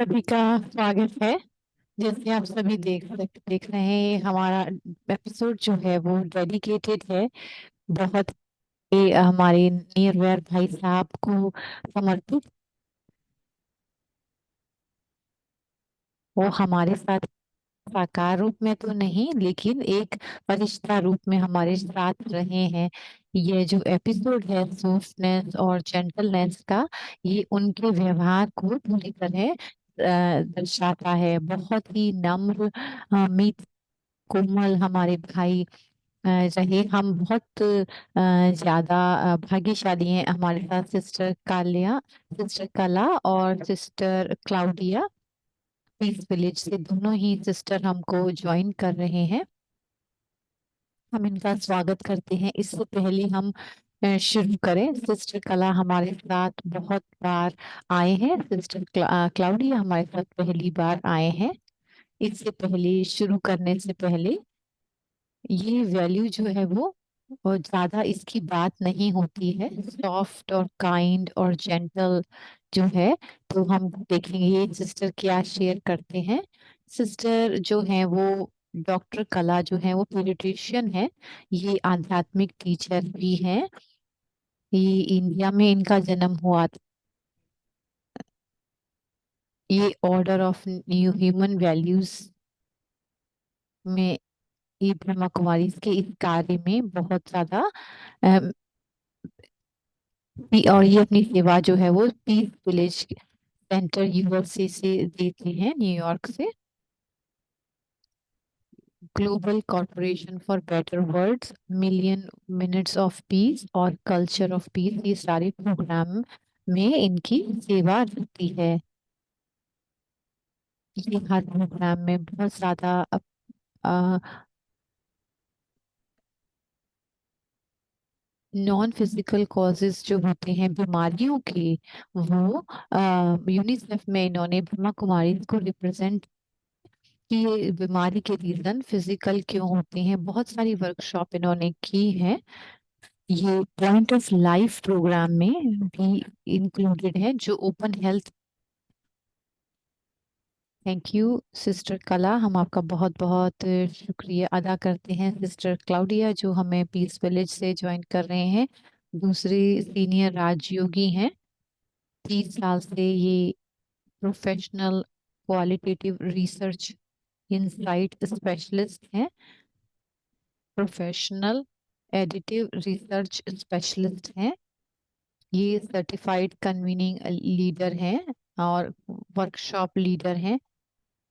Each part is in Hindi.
सभी का स्वागत है। जैसे आप सभी देख रहे हैं, हमारा एपिसोड जो है वो डेडिकेटेड है, बहुत ही हमारे नियरवेयर भाई साहब को समर्पित। वो हमारे साथ साकार रूप में तो नहीं, लेकिन एक फरिश्ता रूप में हमारे साथ रहे हैं। ये जो एपिसोड है सॉफ्टनेस और जेंटलनेस का, ये उनके व्यवहार को पूरी तरह दर्शाता है। बहुत ही नम्र, मीठ, कोमल हमारे भाई रहे। हम बहुत ज्यादा भाग्यशाली हैं। हमारे साथ सिस्टर कला और सिस्टर क्लाउडिया पीस विलेज से, दोनों ही सिस्टर हमको ज्वाइन कर रहे हैं। हम इनका स्वागत करते हैं। इससे पहले हम शुरू करें, सिस्टर कला हमारे साथ बहुत बार आए हैं, सिस्टर क्लाउडिया हमारे साथ पहली बार आए हैं। इससे पहले शुरू करने से पहले, ये वैल्यू जो है वो और ज्यादा इसकी बात नहीं होती है, सॉफ्ट और काइंड और जेंटल जो है। तो हम देखेंगे ये सिस्टर क्या शेयर करते हैं। सिस्टर जो है वो डॉक्टर कला जो है वो पीडियाट्रिशियन है। ये आध्यात्मिक टीचर भी हैं। ये इंडिया में इनका जन्म हुआ था। ये order of new human values में, ये ब्रह्मा कुमारी के इस कार्य में बहुत ज्यादा और ये अपनी सेवा जो है वो पीस विलेज सेंटर यूएसए से देते हैं, न्यूयॉर्क से। Global corporation for better worlds, million minutes of peace और कल्चर ऑफ पीस, ये सारे प्रोग्राम में इनकी सेवा रहती है। ये हर प्रोग्राम में बहुत ज्यादा नॉन फिजिकल कॉजेस जो होते हैं बीमारियों के, वो यूनिसेफ में इन्होंने ब्रह्मा कुमारी को रिप्रेजेंट कि ये बीमारी के रीजन फिजिकल क्यों होते हैं। बहुत सारी वर्कशॉप इन्होंने की है। ये पॉइंट ऑफ लाइफ प्रोग्राम में भी इंक्लूडेड है, जो open health. Thank you sister कला, हम आपका बहुत बहुत शुक्रिया अदा करते हैं। सिस्टर क्लाउडिया जो हमें पीस विलेज से ज्वाइन कर रहे हैं, दूसरी सीनियर राजयोगी हैं। 30 साल से ये professional qualitative research insight specialist हैं। प्रोफेशनल एडिटिव रिसर्च स्पेशलिस्ट हैं। ये सर्टिफाइड कन्वीनिंग लीडर हैं और वर्कशॉप लीडर हैं।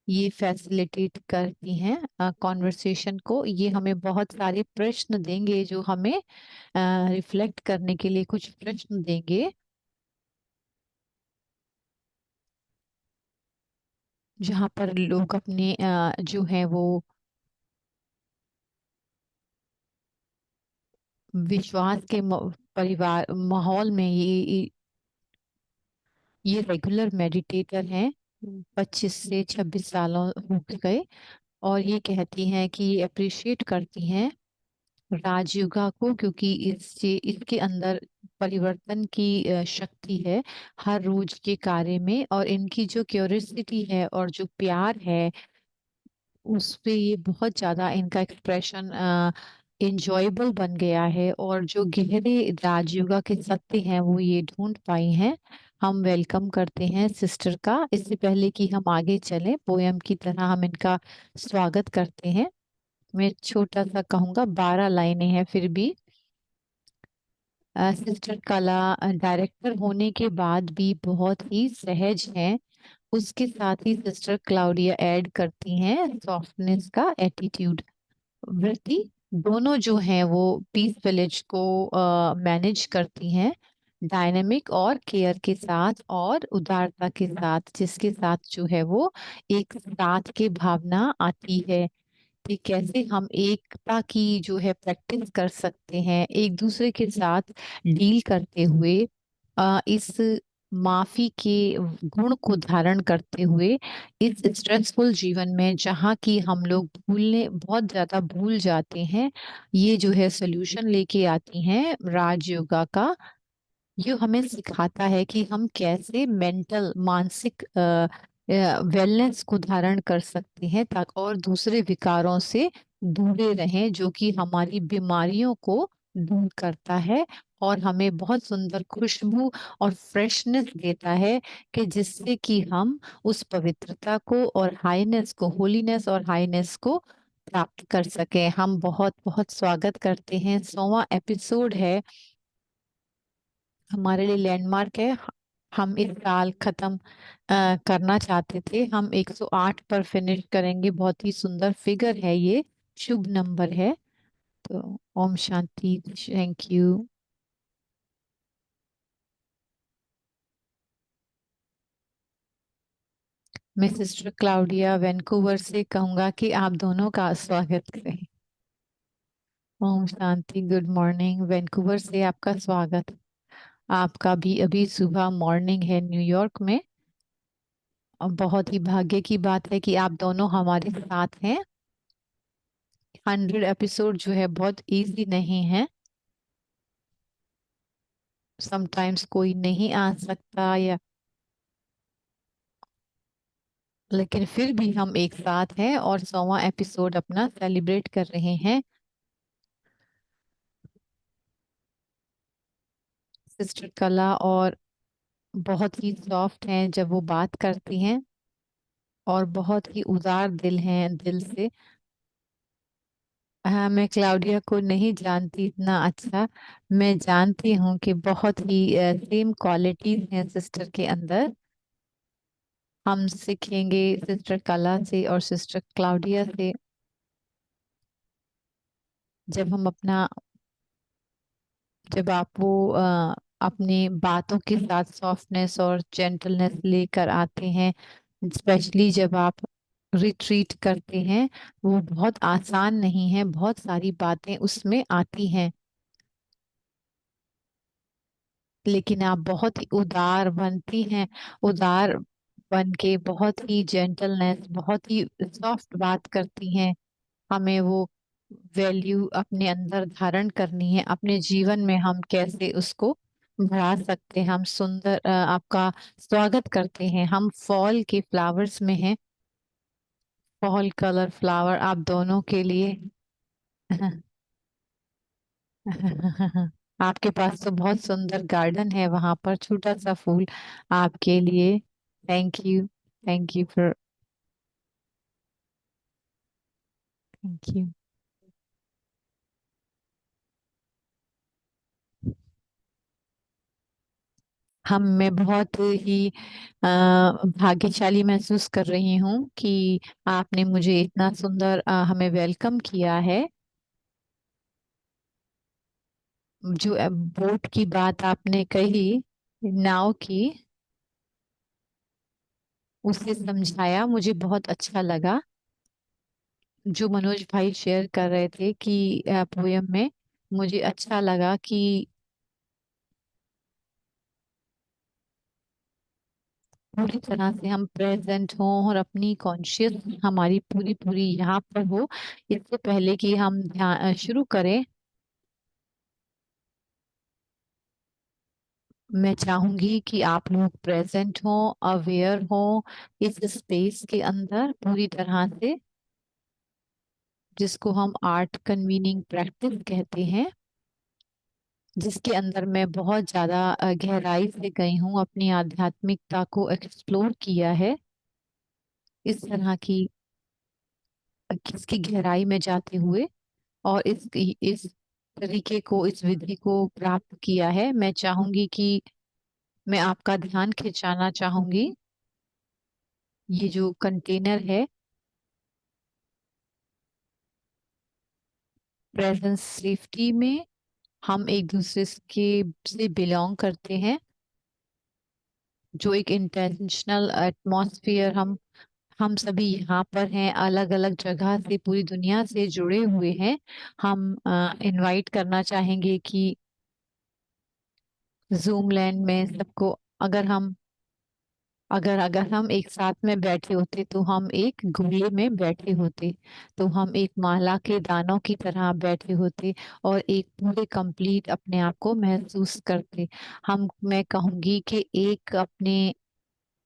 ये फैसिलिटेट करती हैं कॉन्वर्सेशन को। ये हमें बहुत सारे प्रश्न देंगे, जो हमें रिफ्लेक्ट करने के लिए कुछ प्रश्न देंगे, जहाँ पर लोग अपने जो है वो विश्वास के परिवार माहौल में, ये रेगुलर मेडिटेटर हैं। 25 से 26 सालों हो गए। और ये कहती हैं कि ये अप्रिशिएट करती हैं राजयोगा को, क्योंकि इससे इसके अंदर परिवर्तन की शक्ति है हर रोज के कार्य में। और इनकी जो क्यूरियोसिटी है और जो प्यार है, उस पे ये बहुत ज्यादा इनका एक्सप्रेशन इंजॉयबल बन गया है। और जो गहरे राजयोगा के सत्य हैं वो ये ढूंढ पाई हैं। हम वेलकम करते हैं सिस्टर का। इससे पहले कि हम आगे चलें, पोयम की तरह हम इनका स्वागत करते हैं। मैं छोटा सा कहूंगा, 12 लाइनें हैं फिर भी। सिस्टर कला डायरेक्टर होने के बाद भी बहुत ही सहज हैं। उसके साथ ही सिस्टर क्लाउडिया ऐड करती हैं सॉफ्टनेस का एटीट्यूड। वृत्ति दोनों जो हैं वो पीस विलेज को मैनेज करती हैं, डायनेमिक और केयर के साथ और उदारता के साथ, जिसके साथ जो है वो एक साथ की भावना आती है कि कैसे हम एकता की जो है प्रैक्टिस कर सकते हैं, एक दूसरे के साथ डील करते हुए, इस माफी के गुण को धारण करते हुए, इस स्ट्रेसफुल जीवन में जहाँ की हम लोग भूलने बहुत ज्यादा भूल जाते हैं। ये जो है सोल्यूशन लेके आती हैं राजयोगा का, जो हमें सिखाता है कि हम कैसे मेंटल मानसिक वेलनेस को धारण कर सकते हैं, ताकि और दूसरे विकारों से दूरे रहें, जो कि हमारी बीमारियों को दूर करता है और हमें बहुत सुंदर खुशबू और फ्रेशनेस देता है, कि जिससे कि हम उस पवित्रता को और हाईनेस को, होलीनेस और हाईनेस को प्राप्त कर सकें। हम बहुत बहुत स्वागत करते हैं। 100वां एपिसोड है, हमारे लिए लैंडमार्क है। हम इस साल खत्म करना चाहते थे, हम 108 पर फिनिश करेंगे। बहुत ही सुंदर फिगर है ये, शुभ नंबर है। तो ओम शांति, थैंक यू। मैं सिस्टर क्लाउडिया वैंकूवर से कहूंगा कि आप दोनों का स्वागत करें। Om Shanti, good morning, Vancouver से आपका स्वागत। आपका भी अभी सुबह मॉर्निंग है न्यूयॉर्क में। और बहुत ही भाग्य की बात है कि आप दोनों हमारे साथ हैं। 100 एपिसोड जो है बहुत इजी नहीं है। समटाइम्स कोई नहीं आ सकता, या लेकिन फिर भी हम एक साथ हैं और 100वां एपिसोड अपना सेलिब्रेट कर रहे हैं। सिस्टर कला और बहुत ही सॉफ्ट हैं जब वो बात करती हैं, और बहुत ही उदार दिल हैं दिल से। हाँ, मैं क्लाउडिया को नहीं जानती इतना अच्छा। मैं जानती हूँ कि बहुत ही सेम क्वालिटीज हैं सिस्टर के अंदर। हम सीखेंगे सिस्टर कला से और सिस्टर क्लाउडिया से, जब हम अपना जब आप वो अपनी बातों के साथ सॉफ्टनेस और जेंटलनेस लेकर आते हैं, स्पेशली जब आप रिट्रीट करते हैं। वो बहुत आसान नहीं है, बहुत सारी बातें उसमें आती हैं, लेकिन आप बहुत ही उदार बनती हैं। उदार बन के बहुत ही जेंटलनेस, बहुत ही सॉफ्ट बात करती हैं। हमें वो वैल्यू अपने अंदर धारण करनी है, अपने जीवन में हम कैसे उसको बढ़ा सकते हैं। हम सुंदर आपका स्वागत करते हैं। हम फॉल के फ्लावर्स में हैं, फॉल कलर फ्लावर आप दोनों के लिए। आपके पास तो बहुत सुंदर गार्डन है, वहां पर छोटा सा फूल आपके लिए। Thank you, thank you for, thank you. हम मैं बहुत ही भाग्यशाली महसूस कर रही हूँ कि आपने मुझे इतना सुंदर हमें वेलकम किया है। जो बोट की बात आपने कही, नाव की, उसे समझाया, मुझे बहुत अच्छा लगा। जो मनोज भाई शेयर कर रहे थे कि पोयम में, मुझे अच्छा लगा कि पूरी तरह से हम प्रेजेंट हों और अपनी कॉन्शियस हमारी पूरी पूरी यहाँ पर हो। इससे पहले कि हम ध्यान शुरू करें, मैं चाहूंगी कि आप लोग प्रेजेंट हों, अवेयर हों इस स्पेस के अंदर पूरी तरह से, जिसको हम आर्ट कन्वीनिंग प्रैक्टिस कहते हैं, जिसके अंदर मैं बहुत ज्यादा गहराई से गई हूँ, अपनी आध्यात्मिकता को एक्सप्लोर किया है। इस तरह की इसकी गहराई में जाते हुए, और इस तरीके को, इस विधि को प्राप्त किया है। मैं चाहूंगी कि मैं आपका ध्यान खिंचाना चाहूंगी। ये जो कंटेनर है, प्रेजेंस सेफ्टी में, हम एक दूसरे के से बिलोंग करते हैं। जो एक इंटेंशनल एटमॉस्फेयर, हम सभी यहाँ पर हैं, अलग अलग जगह से, पूरी दुनिया से जुड़े हुए हैं। हम इनवाइट करना चाहेंगे कि जूम लैंड में सबको, अगर हम अगर अगर हम एक साथ में बैठे होते तो हम एक गोले में बैठे होते, तो हम एक माला के दानों की तरह बैठे होते और एक पूरे कंप्लीट अपने आप को महसूस करते। मैं कहूंगी कि एक अपने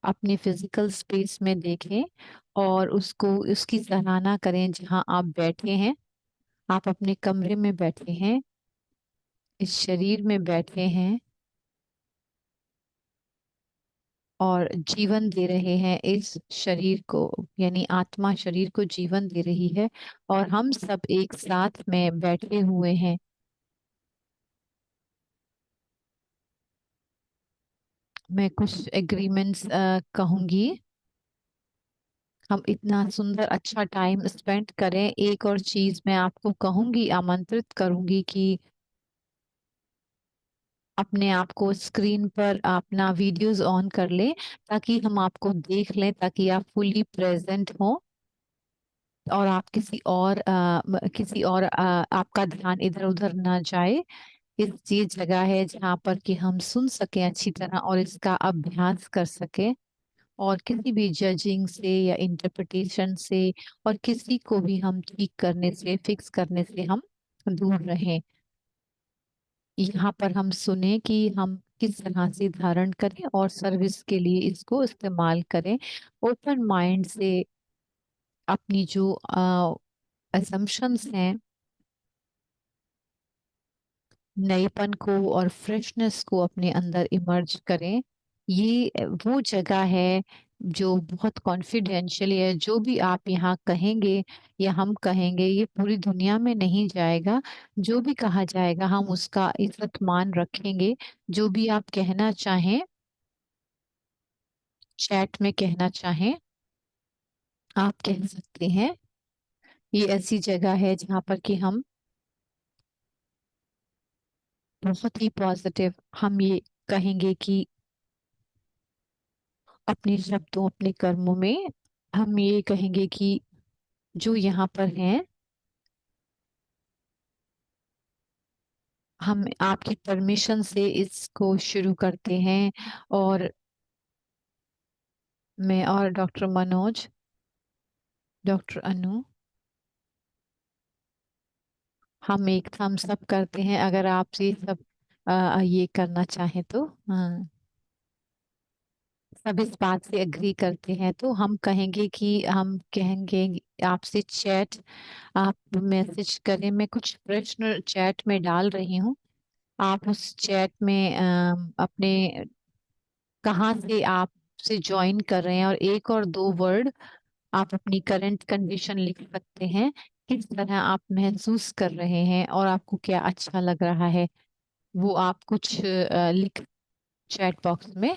अपने फिजिकल स्पेस में देखें और उसको उसकी सराहना करें जहाँ आप बैठे हैं। आप अपने कमरे में बैठे हैं, इस शरीर में बैठे हैं और जीवन दे रहे हैं इस शरीर को, यानी आत्मा शरीर को जीवन दे रही है और हम सब एक साथ में बैठे हुए हैं। मैं कुछ एग्रीमेंट्स कहूंगी। हम इतना सुंदर अच्छा टाइम स्पेंड करें। एक और चीज मैं आपको कहूंगी, आमंत्रित करूंगी कि अपने आप को स्क्रीन पर अपना वीडियोस ऑन कर लें ताकि हम आपको देख लें, ताकि आप फुली प्रेजेंट हो और आप किसी और आपका ध्यान इधर उधर ना जाए। ये जगह है जहाँ पर कि हम सुन सकें अच्छी तरह और इसका अभ्यास कर सकें और किसी भी जजिंग से या इंटरप्रिटेशन से और किसी को भी हम ठीक करने से, फिक्स करने से हम दूर रहें। यहाँ पर हम सुने कि हम किस तरह से धारण करें और सर्विस के लिए इसको इस्तेमाल करें। ओपन माइंड से अपनी जो असम्पशंस हैं, नएपन को और फ्रेशनेस को अपने अंदर इमर्ज करें। ये वो जगह है जो बहुत कॉन्फिडेंशियल है। जो भी आप यहाँ कहेंगे या हम कहेंगे, ये पूरी दुनिया में नहीं जाएगा। जो भी कहा जाएगा हम उसका इज्जत मान रखेंगे। जो भी आप कहना चाहें, चैट में कहना चाहें, आप कह सकते हैं। ये ऐसी जगह है जहाँ पर कि हम बहुत ही पॉजिटिव, हम ये कहेंगे कि अपने शब्दों, अपने कर्मों में हम ये कहेंगे कि जो यहाँ पर हैं, हम आपकी परमिशन से इसको शुरू करते हैं। और मैं और डॉक्टर मनोज, डॉक्टर अनु, हम एक थम्स अप करते हैं अगर आप ये सब ये करना चाहें तो। हाँ, सब इस बात से एग्री करते हैं तो हम कहेंगे कि हम कहेंगे आपसे चैट, आप मैसेज करें। मैं कुछ प्रश्न चैट में डाल रही हूँ। आप उस चैट में अपने कहाँ से आप से ज्वाइन कर रहे हैं और एक और दो वर्ड आप अपनी करंट कंडीशन लिख सकते हैं। किस तरह आप महसूस कर रहे हैं और आपको क्या अच्छा लग रहा है, वो आप कुछ लिख चैट बॉक्स में।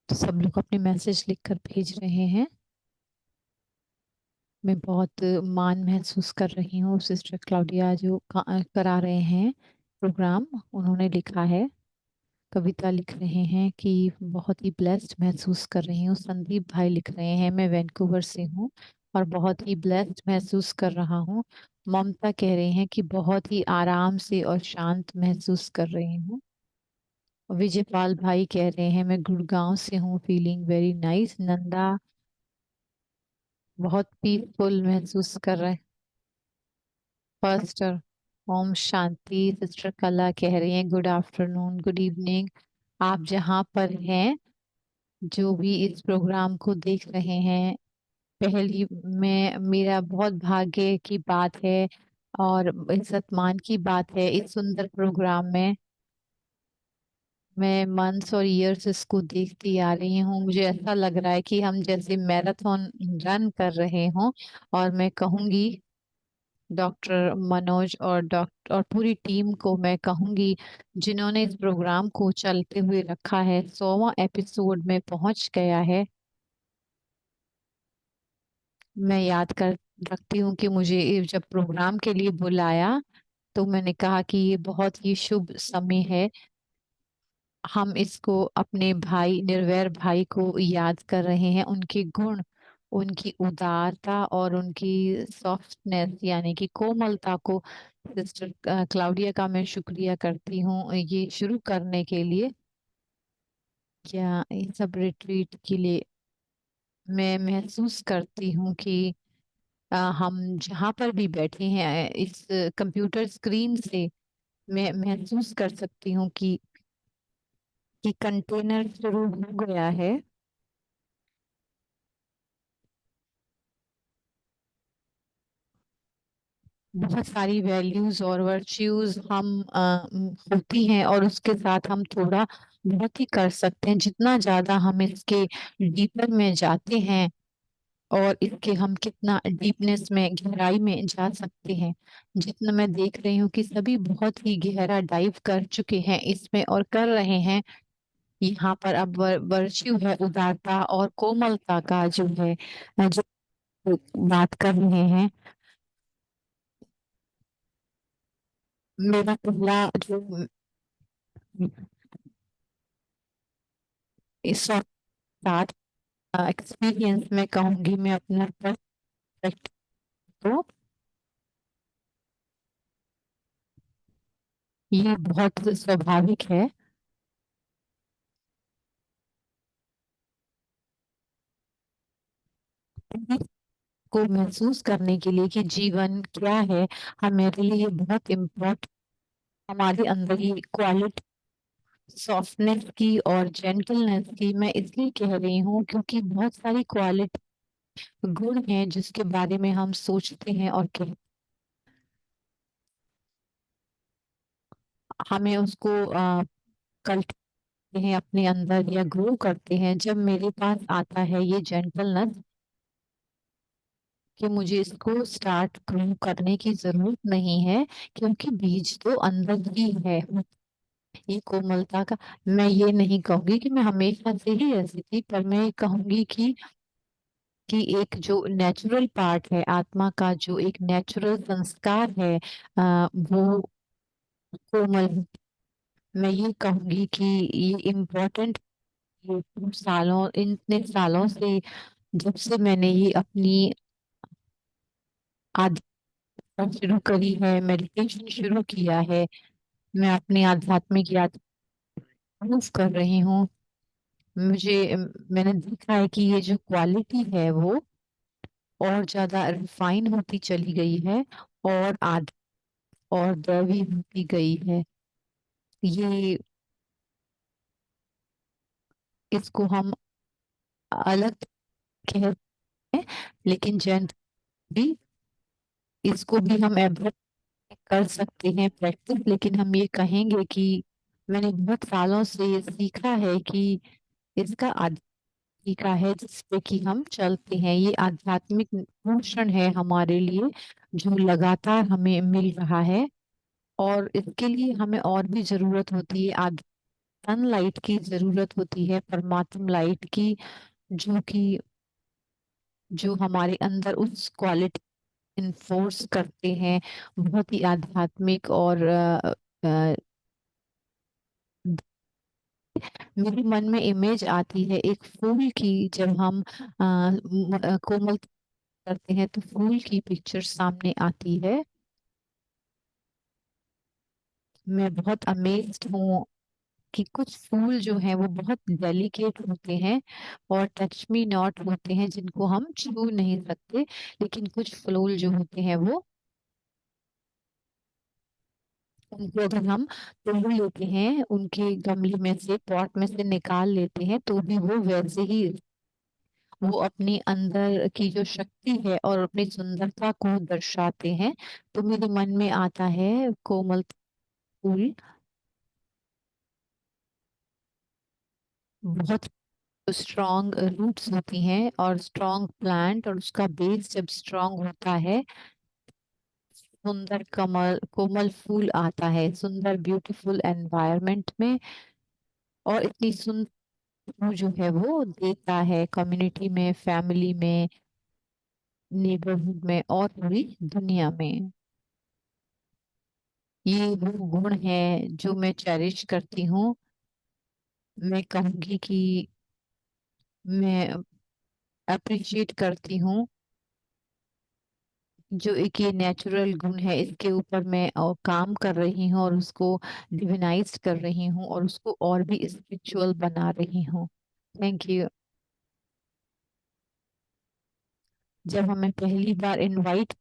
तो सब लोग अपने मैसेज लिख कर भेज रहे हैं। मैं बहुत मान महसूस कर रही हूँ। सिस्टर क्लाउडिया जो करा रहे हैं प्रोग्राम, उन्होंने लिखा है, कविता लिख रहे हैं कि बहुत ही ब्लेस्ड महसूस कर रही हूँ। संदीप भाई लिख रहे हैं मैं वैंकूवर से हूँ और बहुत ही ब्लेस्ड महसूस कर रहा हूँ। ममता कह रही हैं कि बहुत ही आराम से और शांत महसूस कर रही हूँ। विजयपाल भाई कह रहे हैं मैं गुड़गांव से हूँ, फीलिंग वेरी नाइस। नंदा बहुत पीसफुल महसूस कर रहे हैं। फर्स्ट, ओम शांति। सिस्टर कला कह रही हैं गुड आफ्टरनून, गुड इवनिंग। आप जहाँ पर हैं, जो भी इस प्रोग्राम को देख रहे हैं, पहली मैं मेरा बहुत भाग्य की बात है और इज्जत मान की बात है इस सुंदर प्रोग्राम में। मैं मंथ्स और इयर्स इसको देखती आ रही हूँ। मुझे ऐसा लग रहा है कि हम जैसे मैराथन रन कर रहे हों। और मैं कहूँगी डॉक्टर मनोज और डॉक्टर और पूरी टीम को मैं कहूँगी जिन्होंने इस प्रोग्राम को चलते हुए रखा है, 100वां एपिसोड में पहुंच गया है। मैं याद कर रखती हूँ कि मुझे ये जब प्रोग्राम के लिए बुलाया तो मैंने कहा कि ये बहुत ही शुभ समय है। हम इसको अपने भाई निर्वैर भाई को याद कर रहे हैं, उनके गुण, उनकी उदारता और उनकी सॉफ्टनेस यानी कि कोमलता को सिस्टर क्लाउडिया का मैं शुक्रिया करती हूँ ये शुरू करने के लिए, या ये सब रिट्रीट के लिए। मैं महसूस करती हूँ कि हम जहाँ पर भी बैठे हैं इस कंप्यूटर स्क्रीन से मैं महसूस कर सकती हूँ कि कंटेनर शुरू हो गया है। बहुत सारी वैल्यूज और वर्च्यूज हम होती हैं और उसके साथ हम थोड़ा बहुत ही कर सकते हैं। जितना ज्यादा हम इसके डीपर में जाते हैं और इसके हम कितना डीपनेस में गहराई में जा सकते हैं, जितना मैं देख रही हूँ कि सभी बहुत ही गहरा डाइव कर चुके हैं इसमें और कर रहे हैं। यहाँ पर अब वर्च्यू है उदारता और कोमलता का जो है जो बात कर रहे हैं। मेरा पहला जो इस साथ एक्सपीरियंस मैं कहूंगी, मैं अपना पर्सपेक्टिव तो ये बहुत स्वाभाविक है को महसूस करने के लिए कि जीवन क्या है। हमारे लिए ये बहुत इम्पोर्टेंट, हमारे अंदर ये क्वालिटी सॉफ्टनेस की और जेंटलनेस की मैं इसलिए कह रही हूँ क्योंकि बहुत सारी क्वालिटी गुण हैं जिसके बारे में हम सोचते हैं और कहते हमें उसको करते हैं अपने अंदर या ग्रो करते हैं। जब मेरे पास आता है ये जेंटलनेस कि मुझे इसको स्टार्ट ग्रो करने की जरूरत नहीं है क्योंकि बीज तो अंदर ही है, ये कोमलता का। मैं ये नहीं कहूंगी कि मैं हमेशा से ही ऐसी थी, पर मैं ये कहूंगी कि एक जो नेचुरल पार्ट है आत्मा का, जो एक नेचुरल संस्कार है वो कोमल। मैं ये कहूंगी कि ये इम्पोर्टेंट सालों इतने सालों से, जब से मैंने ये अपनी आध्यात्मिक शुरू करी है, मेडिटेशन शुरू किया है, मैं अपनी आध्यात्मिक यात्रा मूव कर रही हूँ। मैंने देखा है कि ये जो क्वालिटी है वो और ज्यादा रिफाइन होती चली गई है और और दैवी होती गई है। ये इसको हम अलग कहते हैं, लेकिन जैन भी इसको भी हम एब्जॉर्ब कर सकते हैं प्रैक्टिस। लेकिन हम ये कहेंगे कि मैंने बहुत सालों से ये सीखा है कि इसका तरीका है जिसपे कि हम चलते हैं, ये आध्यात्मिक पोषण है हमारे लिए जो लगातार हमें मिल रहा है। और इसके लिए हमें और भी जरूरत होती है, सनलाइट की जरूरत होती है, परमात्म लाइट की, जो कि जो हमारे अंदर उस क्वालिटी इन्फोर्स करते हैं। बहुत ही आध्यात्मिक और मेरे मन में इमेज आती है एक फूल की। जब हम कोमल करते हैं तो फूल की पिक्चर सामने आती है। मैं बहुत अमेज्ड हूँ कि कुछ फूल जो हैं वो बहुत डेलिकेट होते हैं और टच मी नॉट होते हैं, जिनको हम छू नहीं सकते। लेकिन कुछ फूल जो होते हैं वो, उनको अगर हम तोड़ लेते हैं, उनके गमले में से पॉट में से निकाल लेते हैं, तो भी वो वैसे ही वो अपनी अंदर की जो शक्ति है और अपनी सुंदरता को दर्शाते हैं। तो मेरे मन में आता है कोमल फूल, बहुत स्ट्रॉन्ग रूट्स होती हैं और स्ट्रॉन्ग प्लांट, और उसका बेस जब स्ट्रॉन्ग होता है, सुंदर कमल कोमल फूल आता है सुंदर ब्यूटीफुल एनवायरनमेंट में। और इतनी सुंदर जो है वो देता है कम्युनिटी में, फैमिली में, नेबरहुड में और पूरी दुनिया में। ये वो गुण है जो मैं चेरिश करती हूँ। मैं कहूंगी कि मैं अप्रिशिएट करती हूँ। जो एक ये नेचुरल गुण है, इसके ऊपर मैं काम कर रही हूँ और उसको डिविनाइज कर रही हूँ और उसको और भी स्पिरिचुअल बना रही हूँ। Thank you. जब हमें पहली बार इनवाइट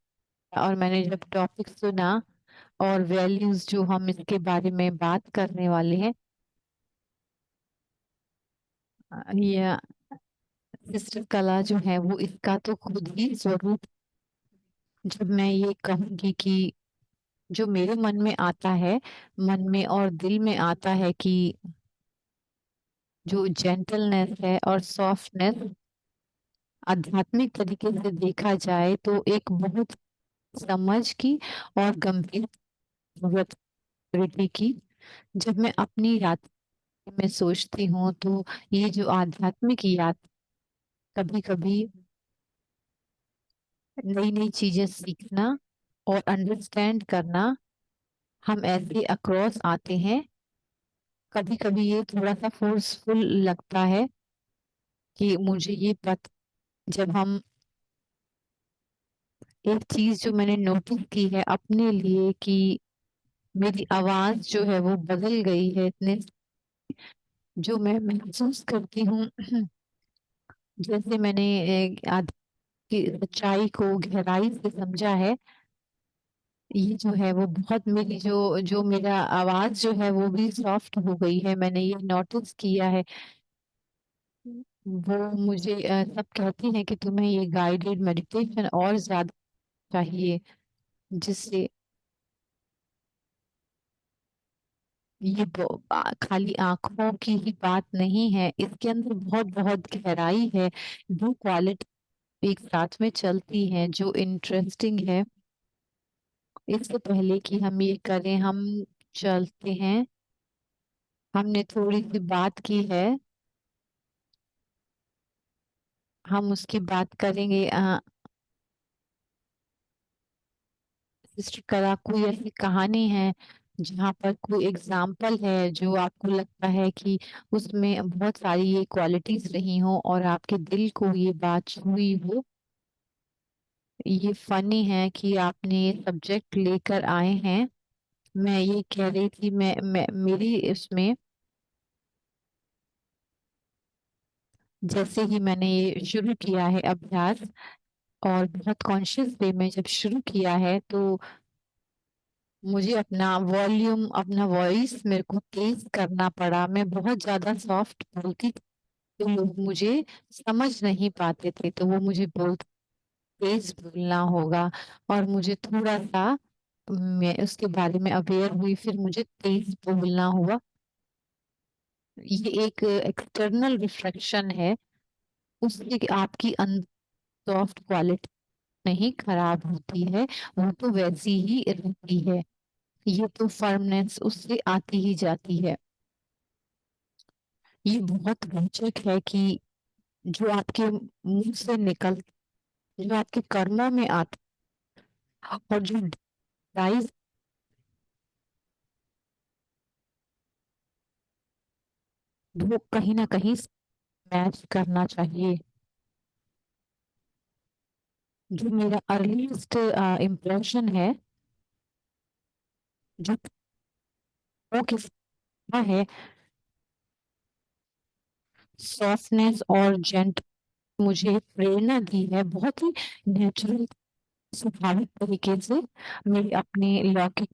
और मैंने जब टॉपिक सुना और वैल्यूज जो हम इसके बारे में बात करने वाले हैं, ये सिस्टर कला जो है वो इसका तो खुद ही स्वरूप। जब मैं ये कहूंगी कि जो मेरे मन में आता है, मन में और दिल में आता है कि जो जेंटलनेस है और सॉफ्टनेस, आध्यात्मिक तरीके से देखा जाए तो एक बहुत समझ की और गंभीर जरूरत की। जब मैं अपनी रात में सोचती हूँ तो ये जो आध्यात्मिक याद, कभी कभी नई नई चीजें सीखना और अंडरस्टैंड करना, हम ऐसे अक्रॉस आते हैं। कभी कभी ये थोड़ा सा फोर्सफुल लगता है कि मुझे ये पता, जब हम एक चीज जो मैंने नोटिस की है अपने लिए कि मेरी आवाज जो है वो बदल गई है इतने, जो मैं महसूस करती हूँ जैसे मैंने आज की सच्चाई को गहराई से समझा है। ये जो है वो बहुत मेरी जो जो मेरा आवाज जो है वो भी सॉफ्ट हो गई है, मैंने ये नोटिस किया है। वो मुझे सब कहती हैं कि तुम्हें ये गाइडेड मेडिटेशन और ज्यादा चाहिए, जिससे ये खाली आंखों की ही बात नहीं है, इसके अंदर बहुत बहुत गहराई है। दो क्वालिटी एक साथ में चलती हैं जो इंटरेस्टिंग है। इससे पहले कि हम ये करें, हम चलते हैं, हमने थोड़ी सी बात की है, हम उसकी बात करेंगे। सिस्टर करा, कोई ऐसी कहानी है जहाँ पर कोई एग्जाम्पल है जो आपको लगता है कि उसमें बहुत सारी ये क्वालिटीज रही हो और आपके दिल को ये बात छुई हो? ये फनी है कि आपने ये सब्जेक्ट लेकर आए हैं। मैं ये कह रही थी, मैं मेरी इसमें जैसे ही मैंने ये शुरू किया है अभ्यास और बहुत कॉन्शियस वे में जब शुरू किया है, तो मुझे अपना वॉल्यूम, अपना वॉइस मेरे को तेज करना पड़ा। मैं बहुत ज्यादा सॉफ्ट बोलती थी तो लोग मुझे समझ नहीं पाते थे, तो वो मुझे बोलते तेज बोलना होगा। और मुझे थोड़ा सा, मैं उसके बारे में अवेयर हुई, फिर मुझे तेज बोलना हुआ। ये एक एक्सटर्नल रिफ्लेक्शन है उससे कि आपकी सॉफ्ट क्वालिटी नहीं खराब होती है, वो तो वैसी ही रहती है। ये तो फर्मनेस उससे आती ही जाती है। ये बहुत रोचक है कि जो आपके मुंह से निकल, जो आपके कर्मों में आता और जो राइज, वो कहीं ना कहीं मैच करना चाहिए। जो मेरा अर्लीस्ट इम्प्रेशन है, जो वो किसका है, सॉफ्टनेस और जेंट, मुझे प्रेरणा दी है बहुत ही नेचुरल, स्वाभाविक तरीके से। मेरे अपने लौकिक,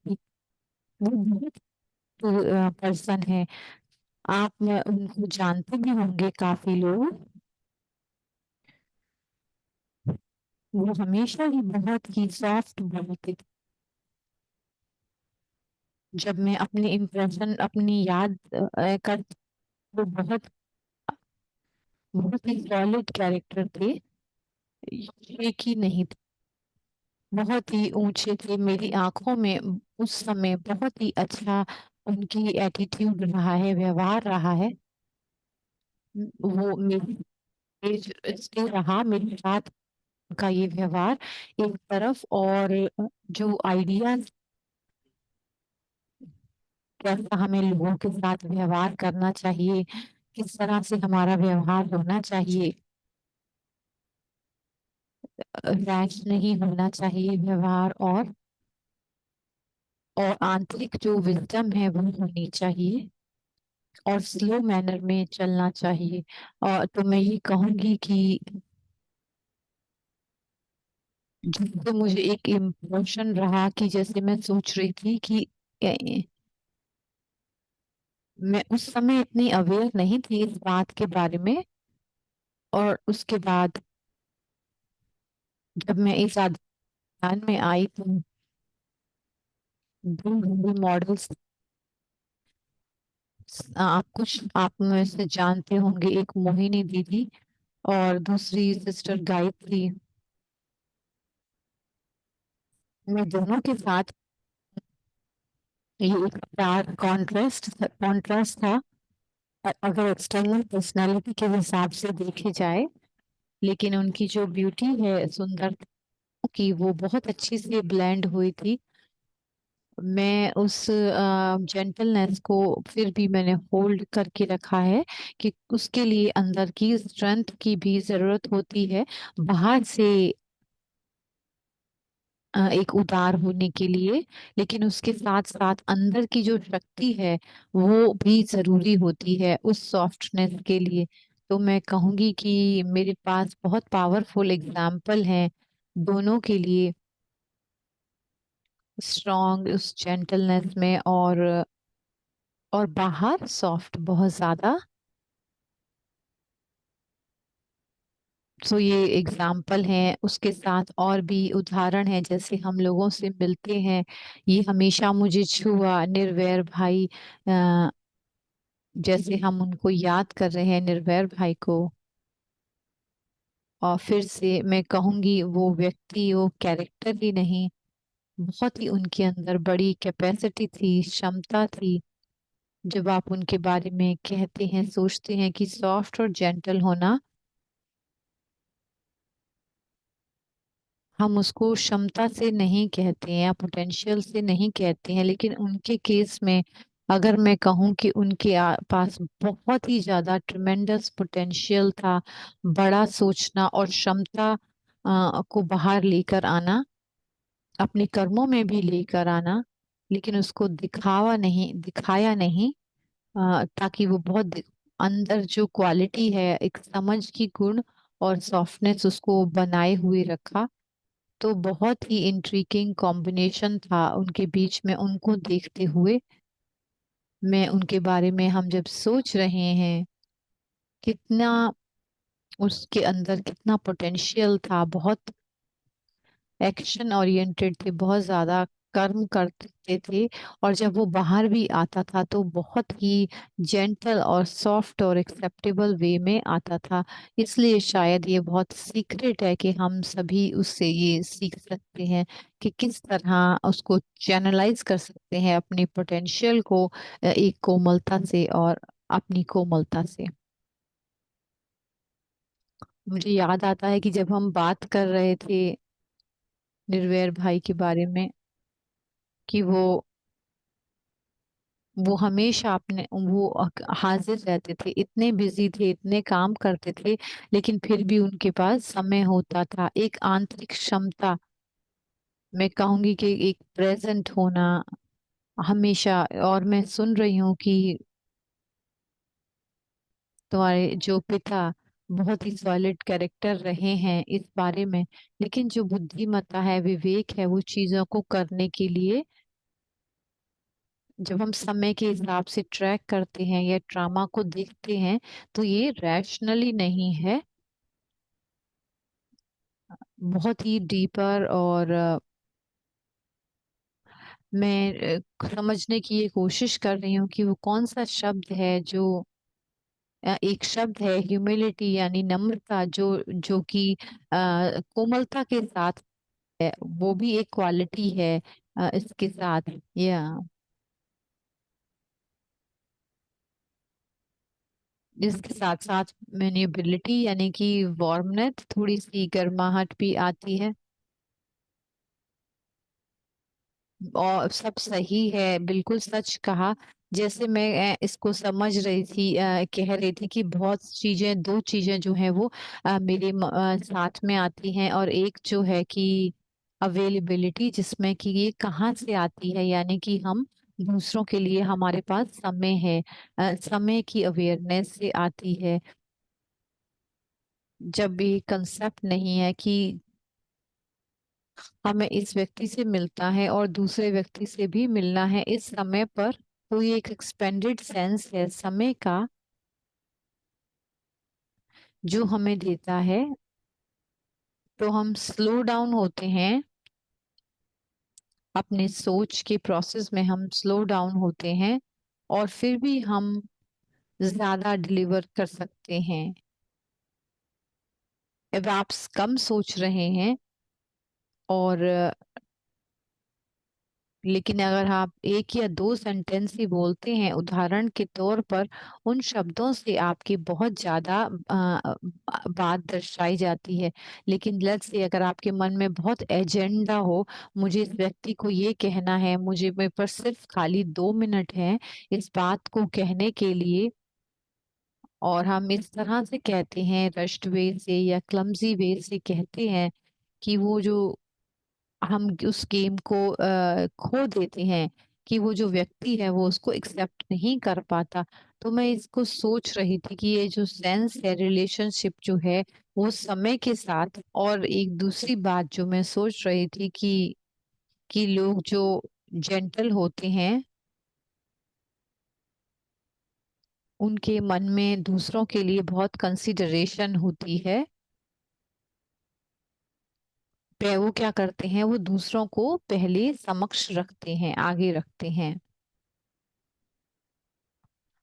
वो बहुत पर्सन है। आप उनको जानते भी होंगे, काफी लोग। वो हमेशा ही बहुत ही सॉफ्ट बोलते थे। जब मैं अपनी इम्प्रेशन अपनी याद कर, वो बहुत बहुत ही सॉलिड कैरेक्टर थे, एक ही नहीं थे, बहुत ही ऊंचे थे। मेरी आंखों में उस समय बहुत ही अच्छा उनकी एटीट्यूड रहा है, व्यवहार रहा है। वो मेरी एज स्टिल रहा मेरे साथ, का ये व्यवहार एक तरफ, और जो आइडियाज, कैसा हमें लोगों के साथ व्यवहार करना चाहिए, किस तरह से हमारा व्यवहार होना चाहिए, रैश नहीं होना चाहिए व्यवहार, और आंतरिक जो विजडम है वो होनी चाहिए, और स्लो मैनर में चलना चाहिए। और तो मैं ये कहूंगी कि जिससे मुझे एक इम्प्रेशन रहा कि जैसे मैं सोच रही थी कि मैं उस समय इतनी अवेयर नहीं थी इस बात के बारे में, और उसके बाद जब मैं इस अध्ययन में आई तो दो हिंदी मॉडल्स, आप कुछ आप में से जानते होंगे, एक मोहिनी दीदी और दूसरी सिस्टर गायत्री। मैं दोनों के साथ, ये एक स्टार कॉन्ट्रास्ट था। अगर एक्सटर्नल पर्सनालिटी के हिसाब से देखे जाए, लेकिन उनकी जो ब्यूटी है, सुंदरता की, वो बहुत अच्छी से ब्लेंड हुई थी। मैं उस जेंटलनेस को फिर भी मैंने होल्ड करके रखा है, कि उसके लिए अंदर की स्ट्रेंथ की भी जरूरत होती है, बाहर से एक उदार होने के लिए, लेकिन उसके साथ साथ अंदर की जो शक्ति है वो भी जरूरी होती है उस सॉफ्टनेस के लिए। तो मैं कहूंगी कि मेरे पास बहुत पावरफुल एग्जाम्पल हैं दोनों के लिए, स्ट्रॉन्ग उस जेंटलनेस में, और बाहर सॉफ्ट बहुत ज्यादा। सो ये एग्जाम्पल हैं, उसके साथ और भी उदाहरण हैं, जैसे हम लोगों से मिलते हैं। ये हमेशा मुझे छुआ निर्वैर भाई, अ, जैसे हम उनको याद कर रहे हैं, निर्वैर भाई को। और फिर से मैं कहूंगी, वो व्यक्ति, वो कैरेक्टर ही नहीं, बहुत ही उनके अंदर बड़ी कैपेसिटी थी, क्षमता थी। जब आप उनके बारे में कहते हैं, सोचते हैं कि सॉफ्ट और जेंटल होना, हम उसको क्षमता से नहीं कहते हैं या पोटेंशियल से नहीं कहते हैं, लेकिन उनके केस में अगर मैं कहूँ कि उनके पास बहुत ही ज्यादा ट्रिमेंडस पोटेंशियल था, बड़ा सोचना और क्षमता को बाहर लेकर आना, अपने कर्मों में भी लेकर आना, लेकिन उसको दिखाया नहीं, ताकि वो बहुत अंदर जो क्वालिटी है, एक समझ की गुण और सॉफ्टनेस, उसको बनाए हुए रखा। तो बहुत ही इंट्रिगिंग कॉम्बिनेशन था उनके बीच में, उनको देखते हुए मैं उनके बारे में, हम जब सोच रहे हैं कितना उसके अंदर कितना पोटेंशियल था, बहुत एक्शन ओरिएंटेड थे, बहुत ज्यादा कर्म करते थे, और जब वो बाहर भी आता था तो बहुत ही जेंटल और सॉफ्ट और एक्सेप्टेबल वे में आता था। इसलिए शायद ये बहुत सीक्रेट है कि हम सभी उससे ये सीख सकते हैं कि किस तरह उसको चैनलाइज कर सकते हैं, अपनी पोटेंशियल को एक कोमलता से और अपनी कोमलता से। मुझे याद आता है कि जब हम बात कर रहे थे निर्वैर भाई के बारे में, कि वो हमेशा अपने वो हाजिर रहते थे, इतने बिजी थे, इतने काम करते थे, लेकिन फिर भी उनके पास समय होता था, एक आंतरिक क्षमता, मैं कहूंगी कि एक प्रेजेंट होना हमेशा। और मैं सुन रही हूँ कि तुम्हारे जो पिता बहुत ही सॉलिड कैरेक्टर रहे हैं इस बारे में, लेकिन जो बुद्धिमत्ता है, विवेक है, वो चीजों को करने के लिए, जब हम समय के हिसाब से ट्रैक करते हैं या ड्रामा को देखते हैं, तो ये रैशनली नहीं है, बहुत ही डीपर। और मैं समझने की ये कोशिश कर रही हूँ कि वो कौन सा शब्द है जो, एक शब्द है ह्यूमिलिटी, यानी नम्रता, जो कि कोमलता के साथ है, वो भी एक क्वालिटी है इसके साथ, या इसके साथ साथ मैन्युबिलिटी, यानी कि वार्मनेस, थोड़ी सी गर्माहट भी आती है। और सब सही है, बिल्कुल सच कहा। जैसे मैं इसको समझ रही थी, कह रही थी कि बहुत चीजें, दो चीजें जो है वो मेरे साथ में आती हैं, और एक जो है कि अवेलेबिलिटी, जिसमें कि ये कहाँ से आती है, यानी कि हम दूसरों के लिए हमारे पास समय है, समय की अवेयरनेस से आती है। जब ये कंसेप्ट नहीं है कि हमें इस व्यक्ति से मिलता है और दूसरे व्यक्ति से भी मिलना है इस समय पर, तो ये एक एक्सपेंडेड सेंस है समय का जो हमें देता है। तो हम स्लो डाउन होते हैं, अपने सोच के प्रोसेस में हम स्लो डाउन होते हैं, और फिर भी हम ज्यादा डिलीवर कर सकते हैं। अब आप कम सोच रहे हैं, और लेकिन अगर आप एक या दो सेंटेंस ही बोलते हैं, उदाहरण के तौर पर, उन शब्दों से आपकी बहुत ज्यादा बात दर्शाई जाती है। लेकिन लेट्स से अगर आपके मन में बहुत एजेंडा हो, मुझे इस व्यक्ति को ये कहना है, मुझे मेरे पर सिर्फ खाली 2 मिनट हैं इस बात को कहने के लिए, और हम इस तरह से कहते हैं, रश्ड वे से या क्लमजी वे से कहते हैं, कि वो जो हम उस गेम को खो देते हैं, कि वो जो व्यक्ति है वो उसको एक्सेप्ट नहीं कर पाता। तो मैं इसको सोच रही थी कि ये जो सेंस है, रिलेशनशिप जो है, वो समय के साथ, और एक दूसरी बात जो मैं सोच रही थी कि लोग जो जेंटल होते हैं, उनके मन में दूसरों के लिए बहुत कंसिडरेशन होती है। वो क्या करते हैं, वो दूसरों को पहले समक्ष रखते हैं, आगे रखते हैं।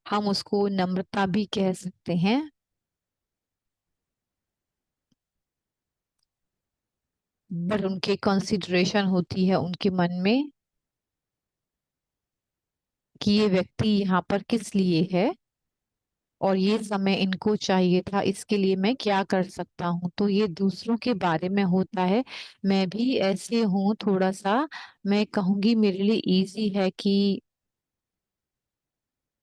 हम उसको नम्रता भी कह सकते हैं। बट उनके कंसिडरेशन होती है उनके मन में, कि ये व्यक्ति यहाँ पर किस लिए है, और ये समय इनको चाहिए था, इसके लिए मैं क्या कर सकता हूँ। तो ये दूसरों के बारे में होता है। मैं भी ऐसे हूँ थोड़ा सा। मैं कहूँगी मेरे लिए इजी है कि